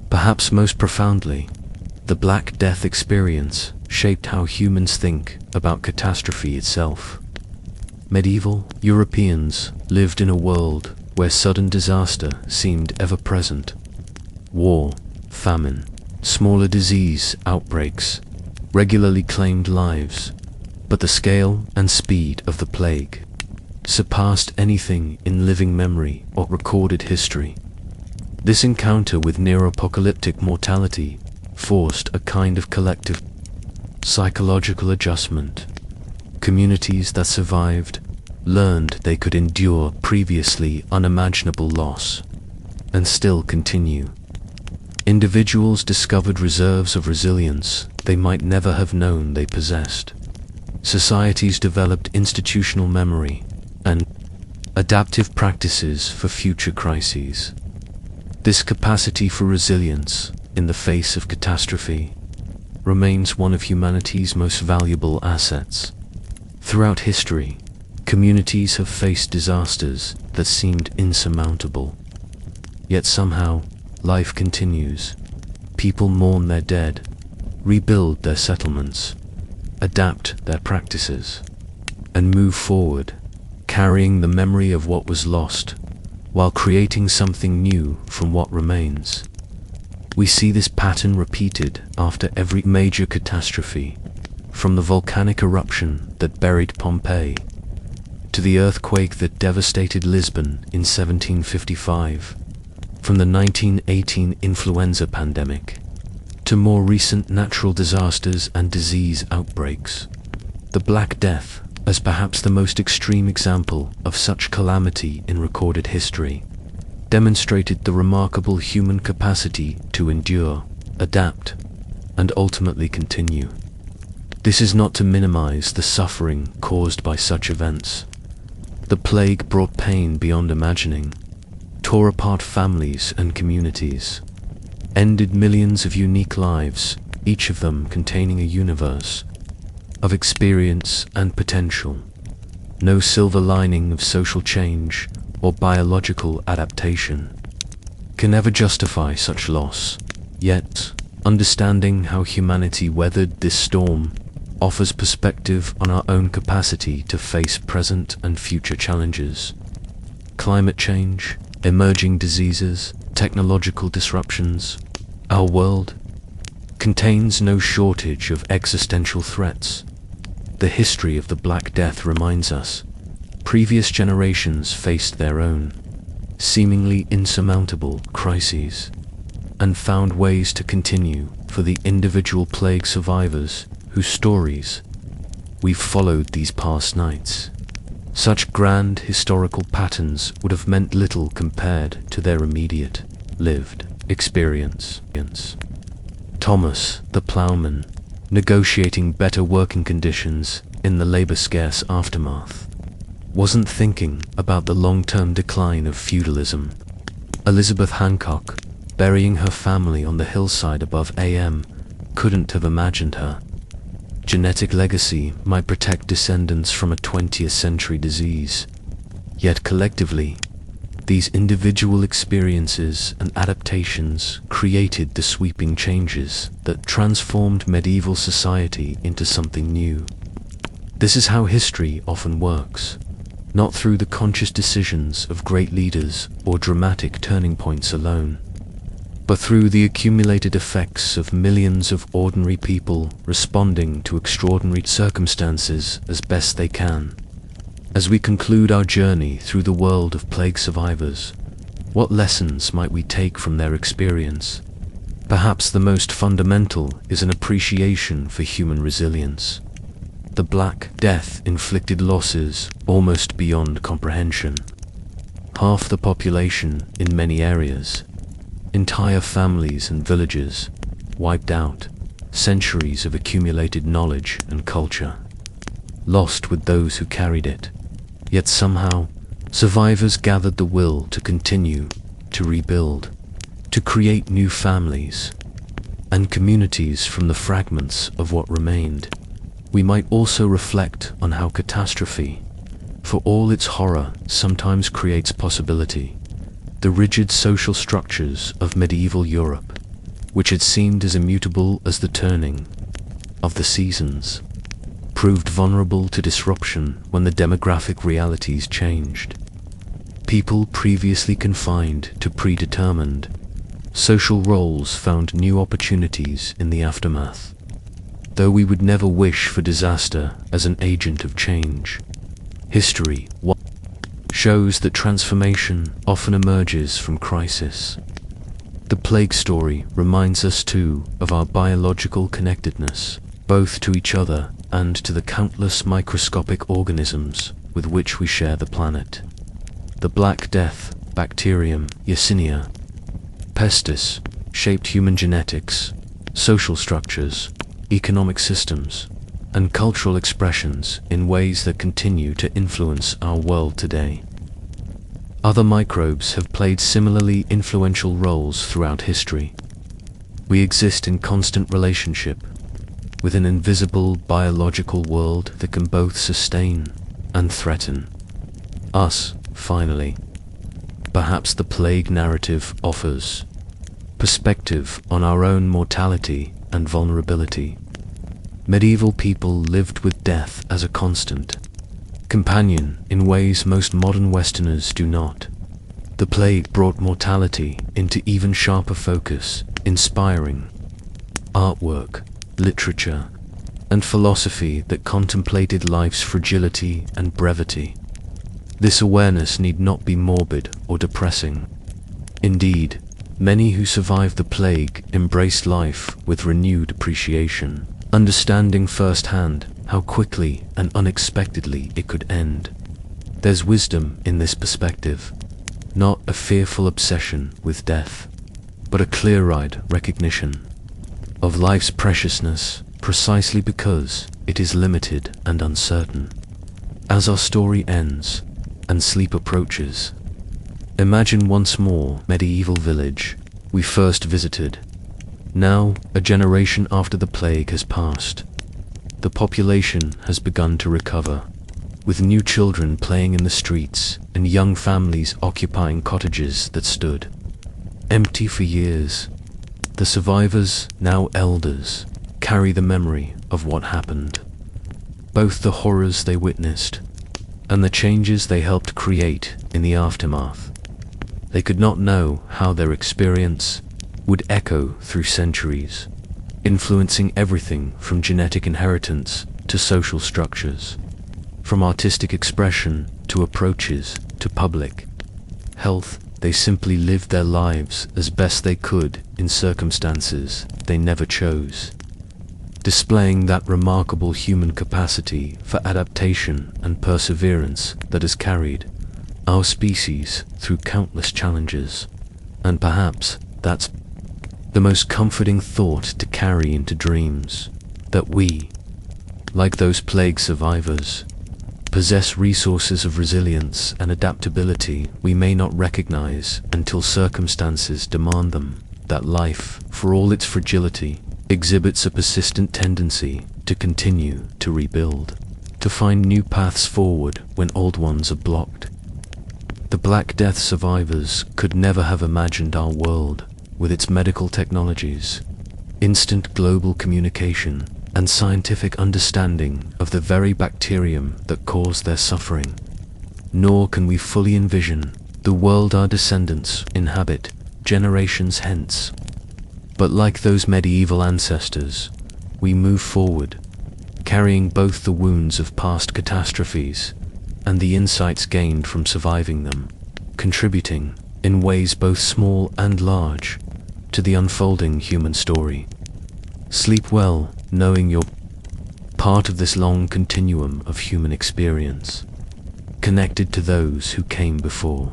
Perhaps most profoundly, the Black Death experience shaped how humans think about catastrophe itself. Medieval Europeans lived in a world where sudden disaster seemed ever-present. War, famine, smaller disease outbreaks regularly claimed lives, but the scale and speed of the plague surpassed anything in living memory or recorded history. This encounter with near-apocalyptic mortality forced a kind of collective psychological adjustment. Communities that survived learned they could endure previously unimaginable loss and still continue. Individuals discovered reserves of resilience they might never have known they possessed. Societies developed institutional memory and adaptive practices for future crises. This capacity for resilience in the face of catastrophe remains one of humanity's most valuable assets. Throughout history, communities have faced disasters that seemed insurmountable. Yet somehow, life continues. People mourn their dead, rebuild their settlements, adapt their practices, and move forward, carrying the memory of what was lost, while creating something new from what remains. We see this pattern repeated after every major catastrophe, from the volcanic eruption that buried Pompeii, to the earthquake that devastated Lisbon in 1755, from the 1918 influenza pandemic, to more recent natural disasters and disease outbreaks. The Black Death, as perhaps the most extreme example of such calamity in recorded history, demonstrated the remarkable human capacity to endure, adapt, and ultimately continue. This is not to minimize the suffering caused by such events. The plague brought pain beyond imagining, tore apart families and communities, ended millions of unique lives, each of them containing a universe of experience and potential. No silver lining of social change or biological adaptation can ever justify such loss. Yet, understanding how humanity weathered this storm offers perspective on our own capacity to face present and future challenges. Climate change, emerging diseases, technological disruptions. Our world contains no shortage of existential threats. The history of the Black Death reminds us, previous generations faced their own, seemingly insurmountable crises. and found ways to continue for the individual plague survivors whose stories we've followed these past nights. Such grand historical patterns would have meant little compared to their immediate, lived experience. Thomas, the ploughman, negotiating better working conditions in the labor-scarce aftermath, wasn't thinking about the long-term decline of feudalism. Elizabeth Hancock, burying her family on the hillside above AM, couldn't have imagined her genetic legacy might protect descendants from a 20th century disease. Yet collectively, these individual experiences and adaptations created the sweeping changes that transformed medieval society into something new. This is how history often works, not through the conscious decisions of great leaders or dramatic turning points alone, but through the accumulated effects of millions of ordinary people responding to extraordinary circumstances as best they can. As we conclude our journey through the world of plague survivors, what lessons might we take from their experience? Perhaps the most fundamental is an appreciation for human resilience. The Black Death inflicted losses almost beyond comprehension. Half the population in many areas, entire families and villages, wiped out, centuries of accumulated knowledge and culture, lost with those who carried it. Yet somehow, survivors gathered the will to continue, to rebuild, to create new families and communities from the fragments of what remained. We might also reflect on how catastrophe, for all its horror, sometimes creates possibility. The rigid social structures of medieval Europe, which had seemed as immutable as the turning of the seasons, proved vulnerable to disruption when the demographic realities changed. People previously confined to predetermined social roles found new opportunities in the aftermath. Though we would never wish for disaster as an agent of change, history shows that transformation often emerges from crisis. The plague story reminds us too of our biological connectedness, both to each other and to the countless microscopic organisms with which we share the planet. The Black Death, bacterium, Yersinia pestis, shaped human genetics, social structures, economic systems, and cultural expressions in ways that continue to influence our world today. Other microbes have played similarly influential roles throughout history. We exist in constant relationship with an invisible biological world that can both sustain and threaten us. Finally, perhaps the plague narrative offers perspective on our own mortality and vulnerability. Medieval people lived with death as a constant companion in ways most modern Westerners do not. The plague brought mortality into even sharper focus, inspiring artwork, literature, and philosophy that contemplated life's fragility and brevity. This awareness need not be morbid or depressing. Indeed, many who survived the plague embraced life with renewed appreciation, understanding firsthand how quickly and unexpectedly it could end. There's wisdom in this perspective, not a fearful obsession with death, but a clear-eyed recognition of life's preciousness precisely because it is limited and uncertain. As our story ends and sleep approaches, imagine once more medieval village we first visited. Now, a generation after the plague has passed, the population has begun to recover, with new children playing in the streets and young families occupying cottages that stood empty for years. The survivors, now elders, carry the memory of what happened, both the horrors they witnessed and the changes they helped create in the aftermath. They could not know how their experience would echo through centuries, influencing everything from genetic inheritance to social structures, from artistic expression to approaches to public health They simply lived their lives as best they could in circumstances they never chose, displaying that remarkable human capacity for adaptation and perseverance that has carried our species through countless challenges. And perhaps that's the most comforting thought to carry into dreams, that we, like those plague survivors, possess resources of resilience and adaptability we may not recognize until circumstances demand them, that life, for all its fragility, exhibits a persistent tendency to continue to rebuild, to find new paths forward when old ones are blocked. The Black Death survivors could never have imagined our world, with its medical technologies, instant global communication, and scientific understanding of the very bacterium that caused their suffering. Nor can we fully envision the world our descendants inhabit generations hence. But like those medieval ancestors, we move forward, carrying both the wounds of past catastrophes and the insights gained from surviving them, contributing, in ways both small and large, to the unfolding human story. Sleep well, knowing you're part of this long continuum of human experience, connected to those who came before,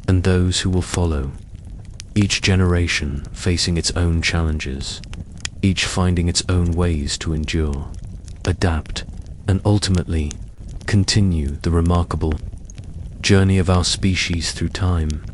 and those who will follow, each generation facing its own challenges, each finding its own ways to endure, adapt, and ultimately continue the remarkable journey of our species through time.